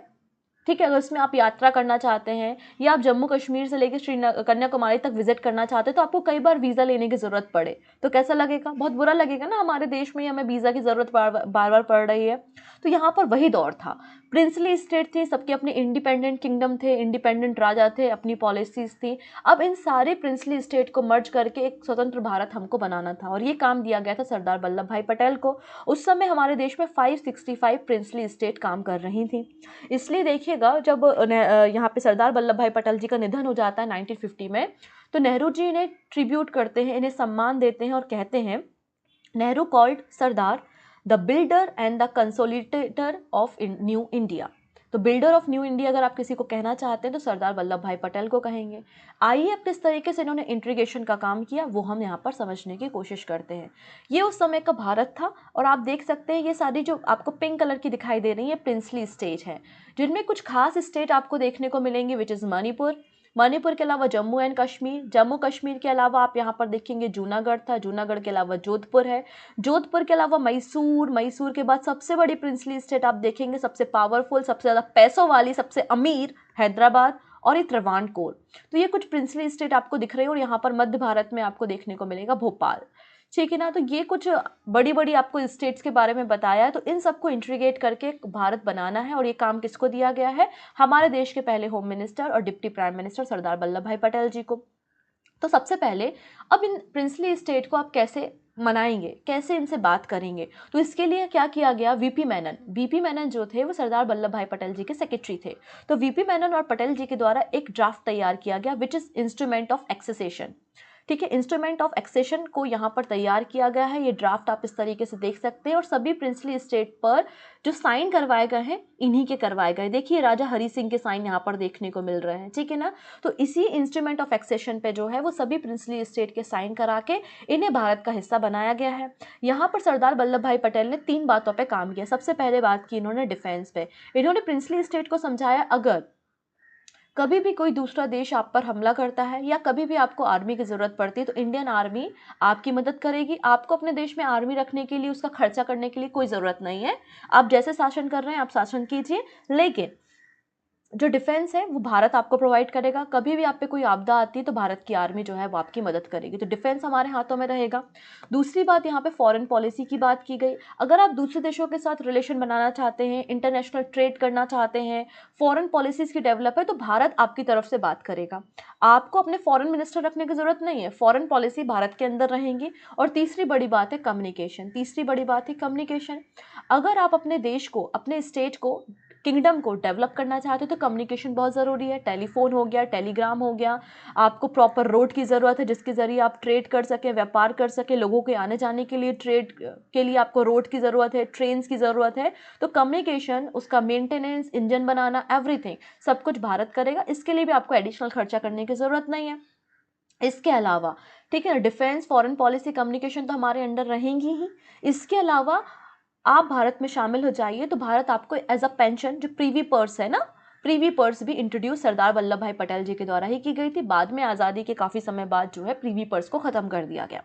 ठीक है, अगर उसमें आप यात्रा करना चाहते हैं या आप जम्मू कश्मीर से लेकर श्रीनगर कन्याकुमारी तक विजिट करना चाहते हैं तो आपको कई बार वीज़ा लेने की ज़रूरत पड़े तो कैसा लगेगा? बहुत बुरा लगेगा ना। हमारे देश में हमें वीज़ा की ज़रूरत बार बार पड़ रही है। तो यहाँ पर वही दौर था, प्रिंसली स्टेट थी, सबके अपने इंडिपेंडेंट किंगडम थे, इंडिपेंडेंट राजा थे, अपनी पॉलिसीज़ थी। अब इन सारे प्रिंसली स्टेट को मर्ज करके एक स्वतंत्र भारत हमको बनाना था और ये काम दिया गया था सरदार वल्लभ भाई पटेल को। उस समय हमारे देश में 565 प्रिंसली स्टेट काम कर रही थी। इसलिए देखिएगा, जब यहाँ पे सरदार वल्लभ भाई पटेल जी का निधन हो जाता है 1950 में, तो नेहरू जी इन्हें ट्रिब्यूट करते हैं, इन्हें सम्मान देते हैं और कहते हैं, Nehru called Sardar the builder and the consolidator of new India. तो बिल्डर ऑफ न्यू इंडिया अगर आप किसी को कहना चाहते हैं तो सरदार वल्लभ भाई पटेल को कहेंगे। आइए अब किस तरीके से इन्होंने इंटीग्रेशन का काम किया वो हम यहाँ पर समझने की कोशिश करते हैं। ये उस समय का भारत था और आप देख सकते हैं ये सारी जो आपको पिंक कलर की दिखाई दे रही है प्रिंसली स्टेट है, जिनमें कुछ खास स्टेट आपको देखने को मिलेंगे विच इज़ मणिपुर। मणिपुर के अलावा जम्मू एंड कश्मीर, जम्मू कश्मीर के अलावा आप यहाँ पर देखेंगे जूनागढ़ था, जूनागढ़ के अलावा जोधपुर है, जोधपुर के अलावा मैसूर, मैसूर के बाद सबसे बड़ी प्रिंसली स्टेट आप देखेंगे, सबसे पावरफुल, सबसे ज़्यादा पैसों वाली, सबसे अमीर हैदराबाद और ये त्रावणकोर। तो ये कुछ प्रिंसली स्टेट आपको दिख रही है और यहाँ पर मध्य भारत में आपको देखने को मिलेगा भोपाल। ठीक है ना। तो ये कुछ बड़ी बड़ी आपको स्टेट्स के बारे में बताया है। तो इन सबको इंटीग्रेट करके भारत बनाना है और ये काम किसको दिया गया है, हमारे देश के पहले होम मिनिस्टर और deputy prime minister Sardar Vallabh भाई पटेल जी को। तो सबसे पहले अब इन प्रिंसली स्टेट को आप कैसे मनाएंगे, कैसे इनसे बात करेंगे, तो इसके लिए क्या किया गया, वीपी मेनन जो थे वो सरदार वल्लभ भाई पटेल जी के सेक्रेटरी थे। तो वीपी मेनन और पटेल जी के द्वारा एक ड्राफ्ट तैयार किया गया which is instrument of accession. ठीक है, इंस्ट्रूमेंट ऑफ एक्सेशन को यहाँ पर तैयार किया गया है। ये ड्राफ्ट आप इस तरीके से देख सकते हैं और सभी प्रिंसली स्टेट पर जो साइन करवाए गए हैं इन्हीं के करवाए गए। देखिए राजा हरि सिंह के साइन यहाँ पर देखने को मिल रहे हैं। ठीक है ना। तो इसी इंस्ट्रूमेंट ऑफ एक्सेशन पे जो है वो सभी प्रिंसली स्टेट के साइन करा के इन्हें भारत का हिस्सा बनाया गया है। यहाँ पर सरदार वल्लभ भाई पटेल ने 3 बातों पर काम किया। सबसे पहले बात की इन्होंने डिफेंस पे। इन्होंने प्रिंसली स्टेट को समझाया अगर कभी भी कोई दूसरा देश आप पर हमला करता है या कभी भी आपको आर्मी की ज़रूरत पड़ती है तो इंडियन आर्मी आपकी मदद करेगी। आपको अपने देश में आर्मी रखने के लिए, उसका खर्चा करने के लिए कोई ज़रूरत नहीं है। आप जैसे शासन कर रहे हैं आप शासन कीजिए, लेकिन जो डिफेंस है वो भारत आपको प्रोवाइड करेगा। कभी भी आप पे कोई आपदा आती है तो भारत की आर्मी जो है वो आपकी मदद करेगी। तो डिफेंस हमारे हाथों में रहेगा। दूसरी बात यहाँ पे फॉरेन पॉलिसी की बात की गई। अगर आप दूसरे देशों के साथ रिलेशन बनाना चाहते हैं, इंटरनेशनल ट्रेड करना चाहते हैं, फॉरेन पॉलिसीज़ की डेवलप है तो भारत आपकी तरफ से बात करेगा। आपको अपने फॉरेन मिनिस्टर रखने की ज़रूरत नहीं है, फॉरेन पॉलिसी भारत के अंदर रहेंगी। और तीसरी बड़ी बात है कम्युनिकेशन। तीसरी बड़ी बात है कम्युनिकेशन। अगर आप अपने देश को, अपने स्टेट को, किंगडम को डेवलप करना चाहते हो तो कम्युनिकेशन बहुत ज़रूरी है। टेलीफोन हो गया, टेलीग्राम हो गया, आपको प्रॉपर रोड की ज़रूरत है जिसके ज़रिए आप ट्रेड कर सकें, व्यापार कर सकें। लोगों के आने जाने के लिए, ट्रेड के लिए आपको रोड की ज़रूरत है, ट्रेन्स की ज़रूरत है। तो कम्युनिकेशन, उसका मेंटेनेंस, इंजन बनाना, एवरीथिंग सब कुछ भारत करेगा। इसके लिए भी आपको एडिशनल खर्चा करने की ज़रूरत नहीं है। इसके अलावा ठीक है, डिफेंस, फॉरेन पॉलिसी, कम्युनिकेशन तो हमारे अंडर रहेंगी ही। इसके अलावा आप भारत में शामिल हो जाइए तो भारत आपको एज अ पेंशन, जो प्रीवी पर्स है ना, प्रीवी पर्स भी इंट्रोड्यूस सरदार वल्लभ भाई पटेल जी के द्वारा ही की गई थी। बाद में आज़ादी के काफ़ी समय बाद जो है प्रीवी पर्स को ख़त्म कर दिया गया,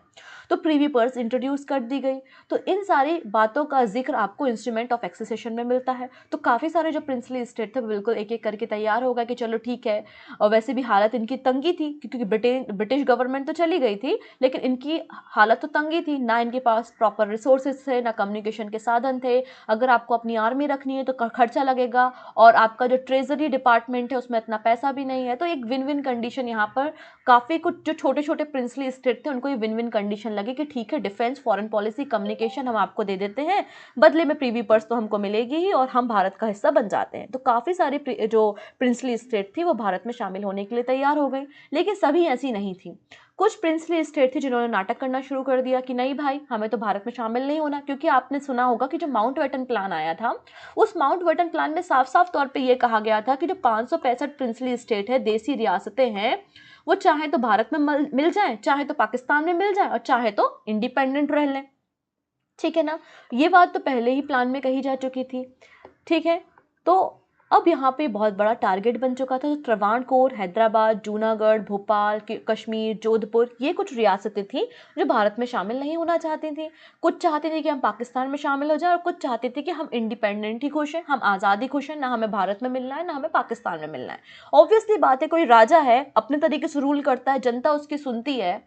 तो प्रीवी पर्स इंट्रोड्यूस कर दी गई। तो इन सारी बातों का जिक्र आपको इंस्ट्रूमेंट ऑफ एक्सेसेशन में मिलता है। तो काफ़ी सारे जो प्रिंसली स्टेट थे बिल्कुल एक एक करके तैयार होगा कि चलो ठीक है। और वैसे भी हालत इनकी तंगी थी क्योंकि ब्रिटिश गवर्नमेंट तो चली गई थी, लेकिन इनकी हालत तो तंगी थी ना। इनके पास प्रॉपर रिसोर्सेज थे, ना कम्युनिकेशन के साधन थे। अगर आपको अपनी आर्मी रखनी है तो खर्चा लगेगा और आपका जो ट्रेजरी डिपार्टमेंट है उसमें इतना पैसा भी नहीं है। तो एक विन विन कंडीशन यहाँ पर काफ़ी कुछ जो छोटे छोटे प्रिंसली स्टेट थे उनको ये विन विन कंडीशन लगी कि ठीक है, डिफेंस, फॉरेन पॉलिसी, कम्युनिकेशन हम आपको दे देते हैं, बदले में प्रीवी पर्स तो हमको मिलेगी ही और हम भारत का हिस्सा बन जाते हैं। तो काफ़ी सारी जो प्रिंसली स्टेट थी वो भारत में शामिल होने के लिए तैयार हो गई, लेकिन सभी ऐसी नहीं थी। कुछ प्रिंसली स्टेट थी जिन्होंने नाटक करना शुरू कर दिया कि नहीं भाई, हमें तो भारत में शामिल नहीं होना। क्योंकि आपने सुना होगा कि जो माउंटबेटन प्लान आया था, उस माउंटबेटन प्लान में साफ साफ तौर पे ये कहा गया था कि जो 565 प्रिंसली स्टेट है, देसी रियासतें हैं, वो चाहे तो भारत में मिल जाए, चाहे तो पाकिस्तान में मिल जाए और चाहे तो इंडिपेंडेंट रह लें। ठीक है ना। ये बात तो पहले ही प्लान में कही जा चुकी थी। ठीक है। तो अब यहाँ पे बहुत बड़ा टारगेट बन चुका था। तो त्रावणकोर, हैदराबाद, जूनागढ़, भोपाल, कश्मीर, जोधपुर, ये कुछ रियासतें थीं जो भारत में शामिल नहीं होना चाहती थी। कुछ चाहती थी कि हम पाकिस्तान में शामिल हो जाए और कुछ चाहती थी कि हम इंडिपेंडेंट ही खुश हैं, हम आज़ादी खुश हैं, ना हमें भारत में मिलना है ना हमें पाकिस्तान में मिलना है। ऑब्वियसली बात है, कोई राजा है, अपने तरीके से रूल करता है, जनता उसकी सुनती है,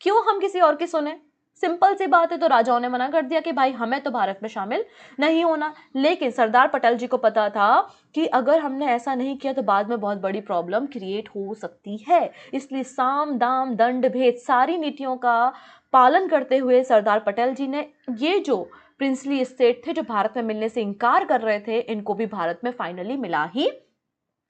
क्यों हम किसी और की सुने। सिंपल सी बात है। तो राजाओं ने मना कर दिया कि भाई हमें तो भारत में शामिल नहीं होना। लेकिन सरदार पटेल जी को पता था कि अगर हमने ऐसा नहीं किया तो बाद में बहुत बड़ी प्रॉब्लम क्रिएट हो सकती है। इसलिए साम दाम दंड भेद सारी नीतियों का पालन करते हुए सरदार पटेल जी ने ये जो प्रिंसली स्टेट थे जो भारत में मिलने से इनकार कर रहे थे, इनको भी भारत में फाइनली मिला ही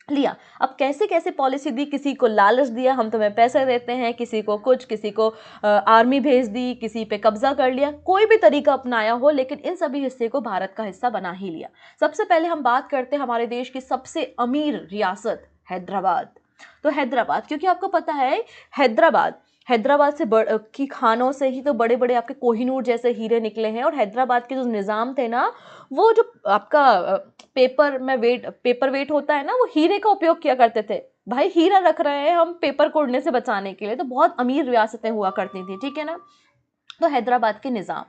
लिया। अब कैसे कैसे पॉलिसी दी, किसी को लालच दिया हम तुम्हें पैसे देते हैं, किसी को कुछ, किसी को आर्मी भेज दी, किसी पे कब्जा कर लिया, कोई भी तरीका अपनाया हो, लेकिन इन सभी हिस्से को भारत का हिस्सा बना ही लिया। सबसे पहले हम बात करते हैं हमारे देश की सबसे अमीर रियासत हैदराबाद। तो हैदराबाद, क्योंकि आपको पता है हैदराबाद हैदराबाद से की खानों से ही तो बड़े बड़े आपके कोहिनूर जैसे हीरे निकले हैं। और हैदराबाद के जो निज़ाम थे ना, वो जो आपका पेपर वेट होता है ना, वो हीरे का उपयोग किया करते थे। भाई हीरा रख रहे हैं हम पेपर को उड़ने से बचाने के लिए। तो बहुत अमीर रियासतें हुआ करती थी, ठीक है ना। तो हैदराबाद के निज़ाम,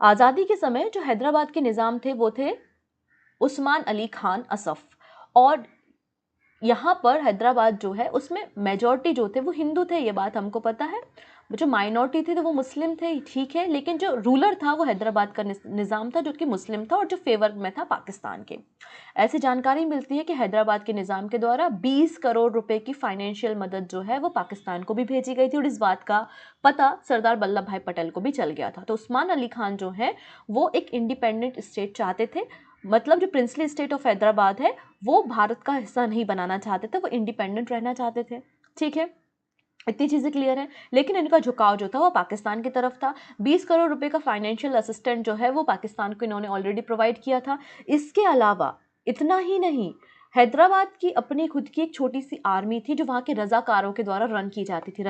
आज़ादी के समय जो हैदराबाद के निज़ाम थे वो थे उस्मान अली खान असफ। और यहाँ पर हैदराबाद जो है उसमें मेजॉरिटी जो थे वो हिंदू थे, ये बात हमको पता है। जो माइनॉरिटी थे तो वो मुस्लिम थे, ठीक है, लेकिन जो रूलर था वो हैदराबाद का निज़ाम था जो कि मुस्लिम था और जो फेवर में था पाकिस्तान के। ऐसी जानकारी मिलती है कि हैदराबाद के निज़ाम के द्वारा 20 करोड़ रुपए की फाइनेंशियल मदद जो है वो पाकिस्तान को भी भेजी गई थी। और इस बात का पता सरदार वल्लभ भाई पटेल को भी चल गया था। तो उस्मान अली खान जो है वो एक इंडिपेंडेंट स्टेट चाहते थे, मतलब जो प्रिंसली स्टेट ऑफ हैदराबाद है वो भारत का हिस्सा नहीं बनाना चाहते थे, वो इंडिपेंडेंट रहना चाहते थे, ठीक है। इतनी चीज़ें क्लियर है। लेकिन इनका झुकाव जो था वो पाकिस्तान की तरफ था। 20 करोड़ रुपए का फाइनेंशियल असिस्टेंट जो है वो पाकिस्तान को इन्होंने ऑलरेडी प्रोवाइड किया था। इसके अलावा इतना ही नहीं, हैदराबाद की अपनी खुद की एक छोटी सी आर्मी थी जो वहाँ के रज़ाकारों के द्वारा रन की जाती थी।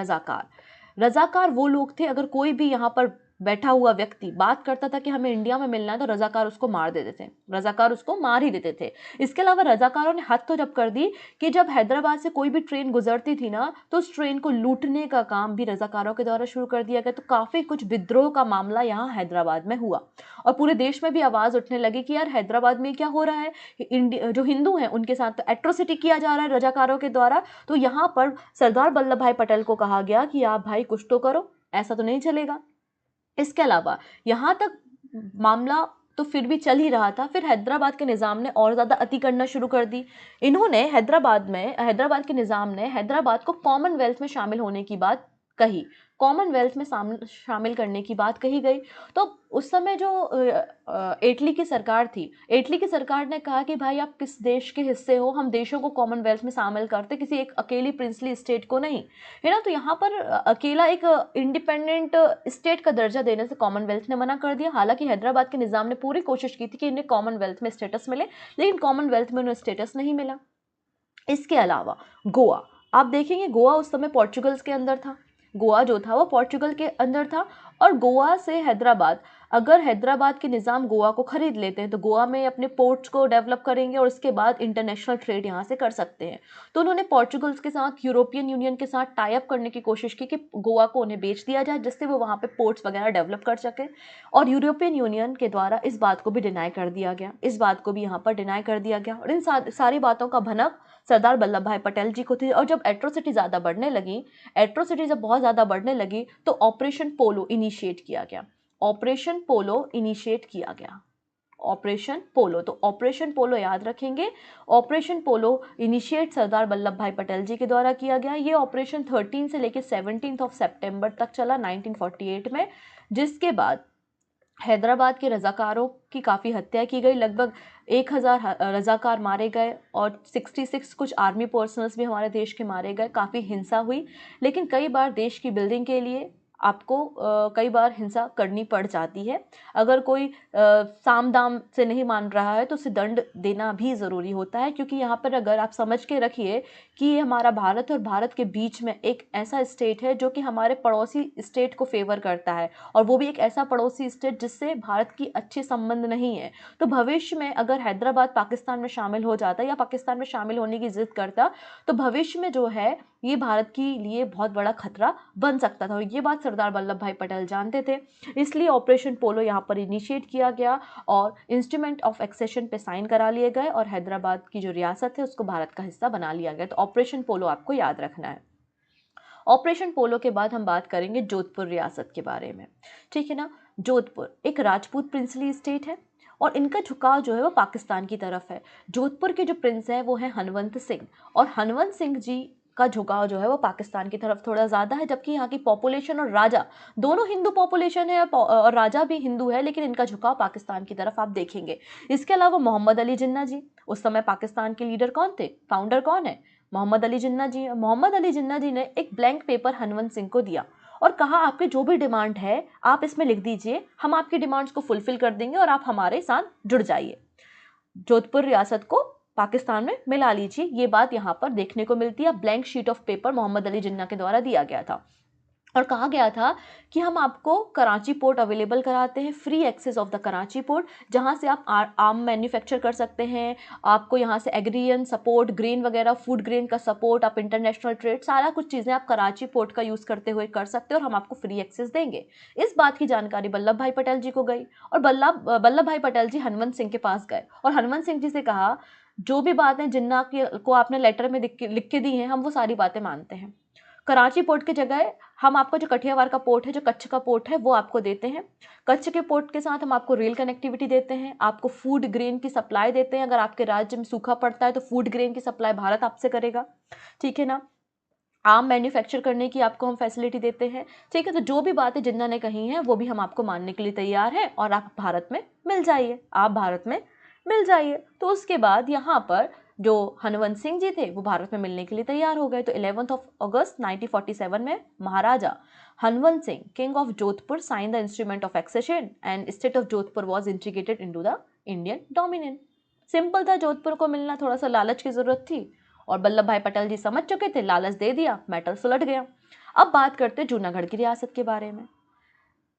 रज़ाकार वो लोग थे, अगर कोई भी यहाँ पर बैठा हुआ व्यक्ति बात करता था कि हमें इंडिया में मिलना है तो रज़ाकार उसको मार देते थे, रज़ाकार उसको मार ही देते थे। इसके अलावा रज़ाकारों ने हद तो जब कर दी कि जब हैदराबाद से कोई भी ट्रेन गुजरती थी ना तो उस ट्रेन को लूटने का काम भी रज़ाकारों के द्वारा शुरू कर दिया गया। तो काफ़ी कुछ विद्रोह का मामला यहाँ हैदराबाद में हुआ और पूरे देश में भी आवाज़ उठने लगी कि यार हैदराबाद में क्या हो रहा है, जो हिंदू हैं उनके साथ तो एट्रोसिटी किया जा रहा है रज़ाकारों के द्वारा। तो यहाँ पर सरदार वल्लभ भाई पटेल को कहा गया कि आप भाई कुछ तो करो, ऐसा तो नहीं चलेगा। इसके अलावा यहाँ तक मामला तो फिर भी चल ही रहा था, फिर हैदराबाद के निज़ाम ने और ज़्यादा अति करना शुरू कर दी। इन्होंने हैदराबाद के निज़ाम ने हैदराबाद को कॉमनवेल्थ में शामिल होने की बात कही, कॉमनवेल्थ में शामिल करने की बात कही गई। तो उस समय जो इटली की सरकार थी, इटली की सरकार ने कहा कि भाई आप किस देश के हिस्से हो, हम देशों को कॉमनवेल्थ में शामिल करते, किसी एक अकेली प्रिंसली स्टेट को नहीं, है ना। तो यहाँ पर अकेला एक इंडिपेंडेंट स्टेट का दर्जा देने से कॉमनवेल्थ ने मना कर दिया। हालांकि हैदराबाद के निज़ाम ने पूरी कोशिश की थी कि इन्हें कॉमनवेल्थ में स्टेटस मिले, लेकिन कॉमनवेल्थ में उन्हें स्टेटस नहीं मिला। इसके अलावा गोवा, आप देखेंगे गोवा उस समय पोर्चुगल्स के अंदर था, गोवा जो था वो पोर्चुगल के अंदर था। और गोवा से हैदराबाद, अगर हैदराबाद के निज़ाम गोवा को खरीद लेते हैं तो गोवा में अपने पोर्ट्स को डेवलप करेंगे और उसके बाद इंटरनेशनल ट्रेड यहाँ से कर सकते हैं। तो उन्होंने पोर्चुगल्स के साथ, यूरोपियन यूनियन के साथ टाई अप करने की कोशिश की कि गोवा को उन्हें बेच दिया जाए जिससे वो वहाँ पे पोर्ट्स वगैरह डेवलप कर सके। और यूरोपियन यूनियन के द्वारा इस बात को भी डिनाई कर दिया गया, इस बात को भी यहाँ पर डिनाई कर दिया गया। और इन सारी बातों का भनक सरदार वल्लभ भाई पटेल जी को थी। और जब एट्रोसिटी ज़्यादा बढ़ने लगी, एट्रोसिटी जब बहुत ज़्यादा बढ़ने लगी तो ऑपरेशन पोलो इनिशिएट किया गया, ऑपरेशन पोलो इनिशिएट किया गया, ऑपरेशन पोलो। तो ऑपरेशन पोलो याद रखेंगे, ऑपरेशन पोलो इनिशिएट सरदार वल्लभ भाई पटेल जी के द्वारा किया गया। ये ऑपरेशन 13 से लेकर 17 सितंबर तक चला 1948 में, जिसके बाद हैदराबाद के रज़ाकारों की काफ़ी हत्या की गई, लगभग 1000 रज़ाकार मारे गए और 66 कुछ आर्मी पर्सनल्स भी हमारे देश के मारे गए, काफ़ी हिंसा हुई। लेकिन कई बार देश की बिल्डिंग के लिए आपको कई बार हिंसा करनी पड़ जाती है। अगर कोई साम दाम से नहीं मान रहा है तो उसे दंड देना भी ज़रूरी होता है, क्योंकि यहाँ पर अगर आप समझ के रखिए कि ये हमारा भारत और भारत के बीच में एक ऐसा स्टेट है जो कि हमारे पड़ोसी स्टेट को फेवर करता है, और वो भी एक ऐसा पड़ोसी स्टेट जिससे भारत की अच्छे संबंध नहीं है। तो भविष्य में अगर हैदराबाद पाकिस्तान में शामिल हो जाता या पाकिस्तान में शामिल होने की जिद करता तो भविष्य में जो है ये भारत के लिए बहुत बड़ा खतरा बन सकता था, और ये बात सरदार वल्लभ भाई पटेल जानते थे। इसलिए ऑपरेशन पोलो यहाँ पर इनिशिएट किया गया और इंस्ट्रूमेंट ऑफ एक्सेशन पे साइन करा लिए गए और हैदराबाद की जो रियासत है उसको भारत का हिस्सा बना लिया गया। तो ऑपरेशन पोलो आपको याद रखना है। ऑपरेशन पोलो के बाद हम बात करेंगे जोधपुर रियासत के बारे में, ठीक है ना। जोधपुर एक राजपूत प्रिंसली स्टेट है और इनका झुकाव जो है वो पाकिस्तान की तरफ है। जोधपुर के जो प्रिंस हैं वो हैं हनवंत सिंह, और हनवंत सिंह जी का झुकाव जो है वो पाकिस्तान की तरफ थोड़ा ज़्यादा है, जबकि यहाँ की पॉपुलेशन और राजा दोनों हिंदू पॉपुलेशन है और राजा भी हिंदू है, लेकिन इनका झुकाव पाकिस्तान की तरफ आप देखेंगे। इसके अलावा मोहम्मद अली जिन्ना जी, उस समय पाकिस्तान के लीडर कौन थे, फाउंडर कौन है, मोहम्मद अली जिन्ना जी। मोहम्मद अली जिन्ना जी ने एक ब्लैंक पेपर हनवंत सिंह को दिया और कहा आपकी जो भी डिमांड है आप इसमें लिख दीजिए, हम आपकी डिमांड्स को फुलफिल कर देंगे और आप हमारे साथ जुड़ जाइए, जोधपुर रियासत को पाकिस्तान में मिला लीजिए। ये बात यहाँ पर देखने को मिलती है। Blank sheet of paper Mohammad Ali Jinnah के द्वारा दिया गया था और कहा गया था कि हम आपको कराची पोर्ट अवेलेबल कराते हैं, free access of the Karachi port, जहाँ से आप आर्म मैन्युफैक्चर कर सकते हैं, आपको यहाँ से एग्रीरियन सपोर्ट, ग्रेन वगैरह, फूड ग्रेन का सपोर्ट, आप इंटरनेशनल ट्रेड, सारा कुछ चीज़ें आप कराची पोर्ट का यूज़ करते हुए कर सकते हो और हम आपको फ्री एक्सेस देंगे। इस बात की जानकारी वल्लभ भाई पटेल जी को गई और वल्लभ भाई पटेल जी हनवंत सिंह के पास गए और हनवंत सिंह जी से कहा जो भी बातें जिन्ना को आपने लेटर में लिख के दी हैं हम वो सारी बातें मानते हैं। कराची पोर्ट की जगह हम आपको जो कठियावाड़ का पोर्ट है, जो कच्छ का पोर्ट है, वो आपको देते हैं। कच्छ के पोर्ट के साथ हम आपको रेल कनेक्टिविटी देते हैं, आपको फूड ग्रेन की सप्लाई देते हैं। अगर आपके राज्य में सूखा पड़ता है तो फूड ग्रेन की सप्लाई भारत आपसे करेगा, ठीक है ना। आम मैन्युफैक्चर करने की आपको हम फैसिलिटी देते हैं, ठीक है। तो जो भी बातें जिन्ना ने कही हैं वो भी हम आपको मानने के लिए तैयार हैं और आप भारत में मिल जाइए, आप भारत में मिल जाइए। तो उसके बाद यहाँ पर जो हनवंत सिंह जी थे वो भारत में मिलने के लिए तैयार हो गए। तो 11 अगस्त 1947 में Maharaja Hanwant Singh, king of Jodhpur, sign the instrument of accession and state of Jodhpur was integrated into the Indian dominion. Simple था, जोधपुर को मिलना, थोड़ा सा लालच की जरूरत थी और वल्लभ भाई पटेल जी समझ चुके थे, लालच दे दिया, मैटर सुलट गया। अब बात करते हैं जूनागढ़ की रियासत के बारे में।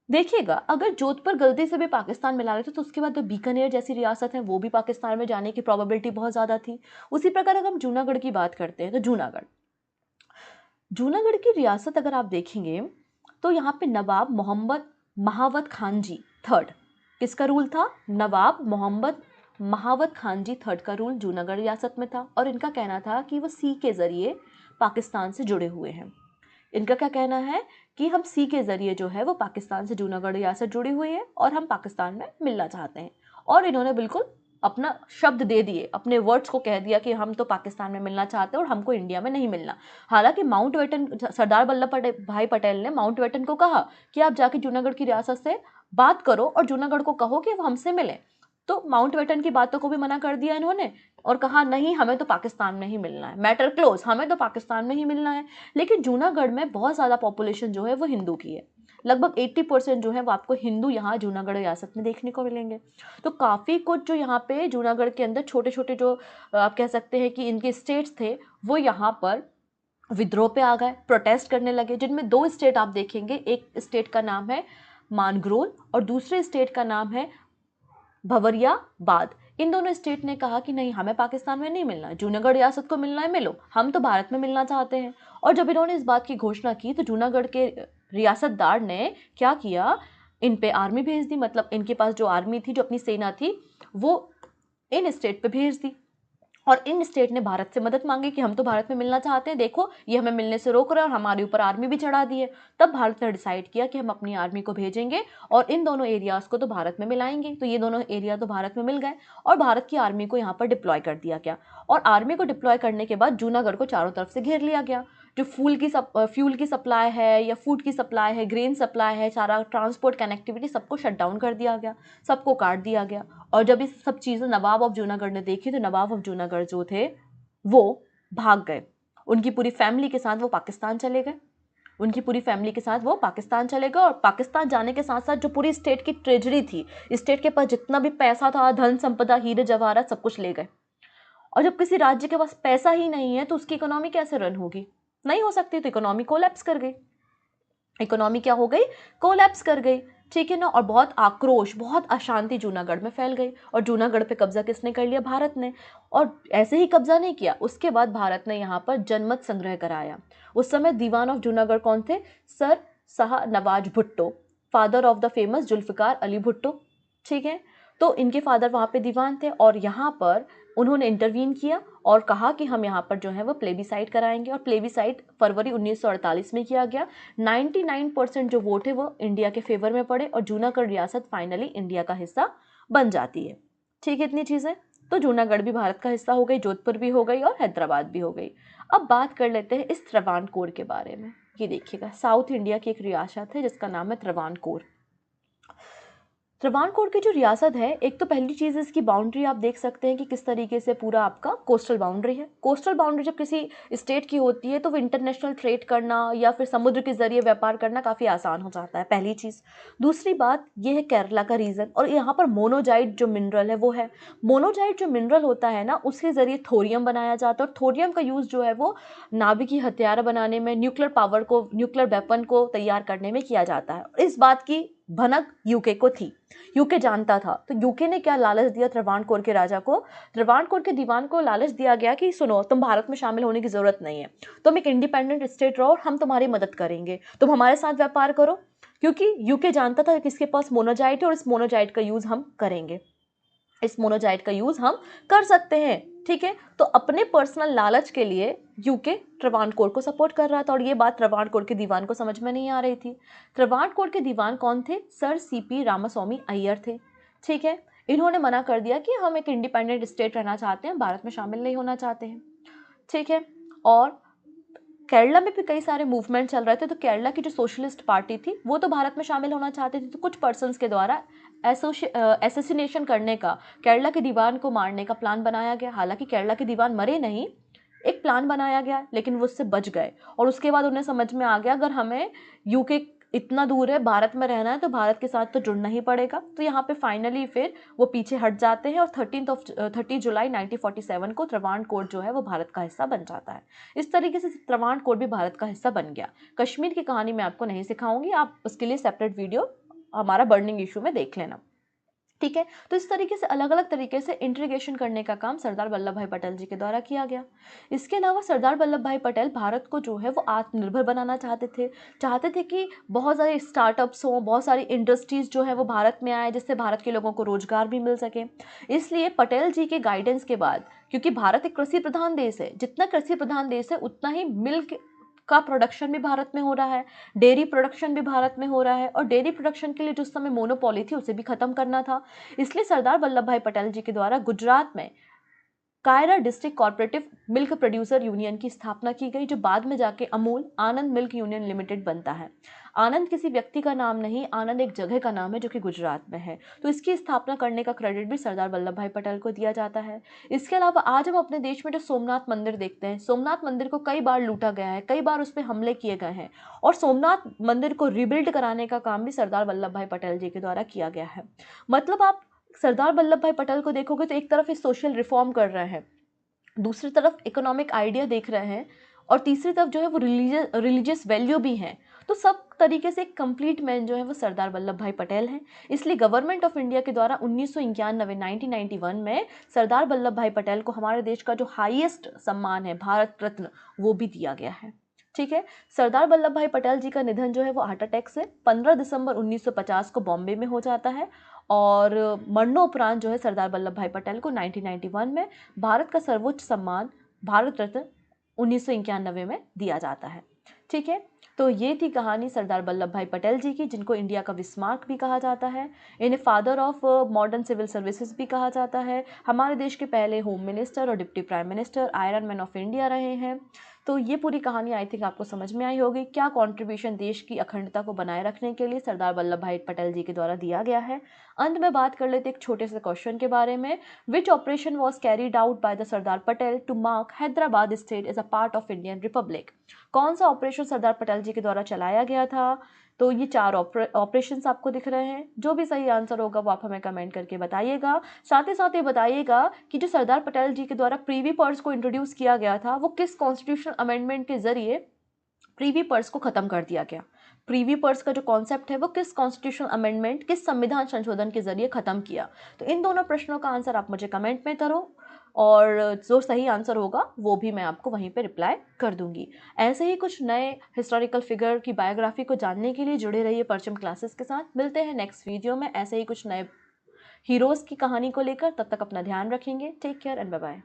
देखिएगा, अगर जोधपुर गलती से भी पाकिस्तान मिला रहे थे तो उसके बाद जो बीकानेर जैसी रियासत है वो भी पाकिस्तान में जाने की प्रोबेबिलिटी बहुत ज़्यादा थी। उसी प्रकार अगर हम जूनागढ़ की बात करते हैं तो जूनागढ़ की रियासत अगर आप देखेंगे तो यहाँ पे नवाब मोहम्मद महावत खान जी थर्ड, किसका रूल था, नवाब मोहम्मद महावत खान जी थर्ड का रूल जूनागढ़ रियासत में था। और इनका कहना था कि वो सी के ज़रिए पाकिस्तान से जुड़े हुए हैं। इनका क्या कहना है कि हम सी के ज़रिए जो है वो पाकिस्तान से जूनागढ़ रियासत जुड़ी हुई है और हम पाकिस्तान में मिलना चाहते हैं। और इन्होंने बिल्कुल अपना शब्द दे दिए, अपने वर्ड्स को कह दिया कि हम तो पाकिस्तान में मिलना चाहते हैं और हमको इंडिया में नहीं मिलना। हालांकि माउंटबेटन, सरदार वल्लभ भाई पटेल ने माउंटबेटन को कहा कि आप जाके जूनागढ़ की रियासत से बात करो और जूनागढ़ को कहो कि वो हमसे मिले। तो माउंटबेटन की बातों को भी मना कर दिया इन्होंने और कहा नहीं, हमें तो पाकिस्तान में ही मिलना है, मैटर क्लोज, हमें तो पाकिस्तान में ही मिलना है। लेकिन जूनागढ़ में बहुत ज़्यादा पॉपुलेशन जो है वो हिंदू की है, लगभग 80% जो है वो आपको हिंदू यहाँ जूनागढ़ रियासत में देखने को मिलेंगे। तो काफ़ी कुछ जो यहाँ पे जूनागढ़ के अंदर छोटे छोटे जो आप कह सकते हैं कि इनके स्टेट्स थे वो यहाँ पर विद्रोह पे आ गए, प्रोटेस्ट करने लगे, जिनमें दो स्टेट आप देखेंगे, एक स्टेट का नाम है मानग्रोल और दूसरे स्टेट का नाम है भवरियाबाद। इन दोनों स्टेट ने कहा कि नहीं, हमें पाकिस्तान में नहीं मिलना, जूनागढ़ रियासत को मिलना है, मिलो, हम तो भारत में मिलना चाहते हैं। और जब इन्होंने इस बात की घोषणा की तो जूनागढ़ के रियासतदार ने क्या किया, इन पे आर्मी भेज दी, मतलब इनके पास जो आर्मी थी, जो अपनी सेना थी, वो इन स्टेट पे भेज दी और इन स्टेट ने भारत से मदद मांगी कि हम तो भारत में मिलना चाहते हैं, देखो ये हमें मिलने से रोक रहे हैं और हमारे ऊपर आर्मी भी चढ़ा दी है। तब भारत ने डिसाइड किया कि हम अपनी आर्मी को भेजेंगे और इन दोनों एरियाज़ को तो भारत में मिलाएंगे। तो ये दोनों एरिया तो भारत में मिल गए और भारत की आर्मी को यहाँ पर डिप्लॉय कर दिया गया। और आर्मी को डिप्लॉय करने के बाद जूनागढ़ को चारों तरफ से घेर लिया गया। जो फ्यूल की सप्लाई है या फूड की सप्लाई है, ग्रेन सप्लाई है, सारा ट्रांसपोर्ट कनेक्टिविटी सबको शट डाउन कर दिया गया, सबको काट दिया गया। और जब इस सब चीज़ें नवाब ऑफ जूनागढ़ ने देखी तो नवाब ऑफ जूनागढ़ जो थे वो भाग गए, उनकी पूरी फैमिली के साथ वो पाकिस्तान चले गए, उनकी पूरी फैमिली के साथ वो पाकिस्तान चले गए। और पाकिस्तान जाने के साथ साथ जो पूरी स्टेट की ट्रेजरी थी, स्टेट के पास जितना भी पैसा था, धन संपदा, हीरे जवाहरात, सब कुछ ले गए। और जब किसी राज्य के पास पैसा ही नहीं है तो उसकी इकोनॉमी कैसे रन होगी, नहीं हो सकती। तो इकोनॉमी कोलैप्स कर गई, इकोनॉमी क्या हो गई, कोलैप्स कर गई, ठीक है ना। और बहुत आक्रोश, बहुत अशांति जूनागढ़ में फैल गई और जूनागढ़ पे कब्जा किसने कर लिया, भारत ने। और ऐसे ही कब्जा नहीं किया, उसके बाद भारत ने यहाँ पर जनमत संग्रह कराया। उस समय दीवान ऑफ जूनागढ़ कौन थे, sir Shah Nawaz Bhutto, father of the famous Zulfikar Ali Bhutto, ठीक है। तो इनके फादर वहाँ पे दीवान थे और यहाँ पर उन्होंने इंटरवीन किया और कहा कि हम यहाँ पर जो है वो प्लेबीसाइट कराएंगे। और प्लेबीसाइट फरवरी 1948 में किया गया। 99% जो वोट है वो इंडिया के फेवर में पड़े और जूनागढ़ रियासत फाइनली इंडिया का हिस्सा बन जाती है, ठीक है। इतनी चीज़ें तो जूनागढ़ भी भारत का हिस्सा हो गई, जोधपुर भी हो गई और हैदराबाद भी हो गई। अब बात कर लेते हैं इस त्रावणकोर के बारे में। ये देखिएगा, साउथ इंडिया की एक रियासत है जिसका नाम है त्रावणकोर। त्रावणकोर की जो रियासत है, एक तो पहली चीज़ इसकी बाउंड्री आप देख सकते हैं कि किस तरीके से पूरा आपका कोस्टल बाउंड्री है। कोस्टल बाउंड्री जब किसी स्टेट की होती है तो वो इंटरनेशनल ट्रेड करना या फिर समुद्र के जरिए व्यापार करना काफ़ी आसान हो जाता है, पहली चीज़। दूसरी बात ये है केरला का रीजन, और यहाँ पर मोनोजाइट जो मिनरल है वो है। मोनोजाइट जो मिनरल होता है ना, उसके जरिए थोरियम बनाया जाता है, और थोरियम का यूज़ जो है वो नाभिकीय हथियार बनाने में, न्यूक्लियर पावर को, न्यूक्लियर वेपन को तैयार करने में किया जाता है। इस बात की भनक यूके को थी, यूके जानता था। तो यूके ने क्या लालच दिया त्रावणकोर के राजा को, त्रावणकोर के दीवान को लालच दिया गया कि सुनो, तुम भारत में शामिल होने की जरूरत नहीं है, तुम एक इंडिपेंडेंट स्टेट रहो और हम तुम्हारी मदद करेंगे, तुम हमारे साथ व्यापार करो। क्योंकि यूके जानता था कि इसके पास मोनोजाइट है और इस मोनोजाइट का यूज हम करेंगे, इस मोनोजाइट का यूज हम कर सकते हैं, ठीक है। तो अपने पर्सनल लालच के लिए यूके त्रावणकोर को सपोर्ट कर रहा था, और ये बात त्रावणकोर के दीवान को समझ में नहीं आ रही थी। त्रावणकोर के दीवान कौन थे? सर सीपी रामास्वामी अय्यर थे, ठीक है। इन्होंने मना कर दिया कि हम एक इंडिपेंडेंट स्टेट रहना चाहते हैं, भारत में शामिल नहीं होना चाहते हैं, ठीक है। और केरला में भी कई सारे मूवमेंट चल रहे थे, तो केरला की जो सोशलिस्ट पार्टी थी वो तो भारत में शामिल होना चाहती थी। तो कुछ पर्सन्स के द्वारा एसोसिनेशन करने का, केरला के दीवान को मारने का प्लान बनाया गया। हालांकि केरला के दीवान मरे नहीं, एक प्लान बनाया गया, लेकिन वो उससे बच गए। और उसके बाद उन्हें समझ में आ गया अगर हमें यूके इतना दूर है, भारत में रहना है, तो भारत के साथ तो जुड़ना ही पड़ेगा। तो यहाँ पे फाइनली फिर वो पीछे हट जाते हैं और 30 जुलाई 1947 को त्रावणकोर जो है वो भारत का हिस्सा बन जाता है। इस तरीके से त्रावणकोर भी भारत का हिस्सा बन गया। कश्मीर की कहानी मैं आपको नहीं सिखाऊंगी, आप उसके लिए सेपरेट वीडियो हमारा बर्निंग इशू में देख लेना, ठीक है। तो इस तरीके से अलग अलग तरीके से इंटीग्रेशन करने का काम सरदार वल्लभ भाई पटेल जी के द्वारा किया गया। इसके अलावा सरदार वल्लभ भाई पटेल भारत को जो है वो आत्मनिर्भर बनाना चाहते थे कि बहुत सारे स्टार्टअप्स हों, बहुत सारी इंडस्ट्रीज जो है वो भारत में आए, जिससे भारत के लोगों को रोजगार भी मिल सके। इसलिए पटेल जी के गाइडेंस के बाद, क्योंकि भारत एक कृषि प्रधान देश है, जितना कृषि प्रधान देश है उतना ही मिल्क का प्रोडक्शन भी भारत में हो रहा है, डेयरी प्रोडक्शन भी भारत में हो रहा है, और डेयरी प्रोडक्शन के लिए जो उस समय मोनोपोली थी उसे भी खत्म करना था। इसलिए सरदार वल्लभ भाई पटेल जी के द्वारा गुजरात में Kaira district cooperative milk producer union की स्थापना की गई, जो बाद में जाके Amul Anand milk union limited बनता है। आनंद किसी व्यक्ति का नाम नहीं, आनंद एक जगह का नाम है जो कि गुजरात में है। तो इसकी स्थापना करने का क्रेडिट भी सरदार वल्लभ भाई पटेल को दिया जाता है। इसके अलावा आज हम अपने देश में जो सोमनाथ मंदिर देखते हैं, सोमनाथ मंदिर को कई बार लूटा गया है, कई बार उस पर हमले किए गए हैं, और सोमनाथ मंदिर को रिबिल्ड कराने का काम भी सरदार वल्लभ भाई पटेल जी के द्वारा किया गया है। मतलब आप सरदार वल्लभ भाई पटेल को देखोगे तो एक तरफ ये सोशल रिफॉर्म कर रहे हैं, दूसरी तरफ इकोनॉमिक आइडिया देख रहे हैं, और तीसरी तरफ जो है वो रिलीजियस वैल्यू भी हैं। तो सब तरीके से एक कंप्लीट मैन जो है वो सरदार वल्लभ भाई पटेल हैं। इसलिए गवर्नमेंट ऑफ इंडिया के द्वारा 1991 में सरदार वल्लभ भाई पटेल को हमारे देश का जो हाईएस्ट सम्मान है, भारत रत्न, वो भी दिया गया है, ठीक है। सरदार वल्लभ भाई पटेल जी का निधन जो है वो हार्ट अटैक से 15 दिसंबर 1950 को बॉम्बे में हो जाता है, और मरणोपरांत जो है सरदार वल्लभ भाई पटेल को 1991 में भारत का सर्वोच्च सम्मान भारत रत्न 1991 में दिया जाता है, ठीक है। तो ये थी कहानी सरदार वल्लभ भाई पटेल जी की, जिनको इंडिया का बिस्मार्क भी कहा जाता है, इन्हें father of modern civil services भी कहा जाता है। हमारे देश के पहले होम मिनिस्टर और deputy prime minister, iron man of India रहे हैं। तो ये पूरी कहानी आई थिंक आपको समझ में आई होगी, क्या कंट्रीब्यूशन देश की अखंडता को बनाए रखने के लिए सरदार वल्लभ भाई पटेल जी के द्वारा दिया गया है। अंत में बात कर लेते एक छोटे से क्वेश्चन के बारे में, which operation was carried out by the Sardar Patel to mark Hyderabad state as a part of Indian republic. कौन सा ऑपरेशन सरदार पटेल जी के द्वारा चलाया गया था? तो ये 4 ऑपरेशंस आपको दिख रहे हैं। जो भी सही आंसर होगा वो आप हमें कमेंट करके बताइएगा। साथ ही साथ ये बताइएगा कि जो सरदार पटेल जी के द्वारा प्रीवी पर्स को इंट्रोड्यूस किया गया था, वो किस कॉन्स्टिट्यूशनल अमेंडमेंट के जरिए प्रीवी पर्स को खत्म कर दिया गया। प्रीवी पर्स का जो कॉन्सेप्ट है वो किस कॉन्स्टिट्यूशनल अमेंडमेंट, किस संविधान संशोधन के जरिए खत्म किया। तो इन दोनों प्रश्नों का आंसर आप मुझे कमेंट में करो, और जो सही आंसर होगा वो भी मैं आपको वहीं पे रिप्लाई कर दूंगी। ऐसे ही कुछ नए हिस्टोरिकल फिगर की बायोग्राफी को जानने के लिए जुड़े रहिए परचम क्लासेस के साथ। मिलते हैं नेक्स्ट वीडियो में ऐसे ही कुछ नए हीरोज़ की कहानी को लेकर। तब तक अपना ध्यान रखेंगे। Take care and bye bye.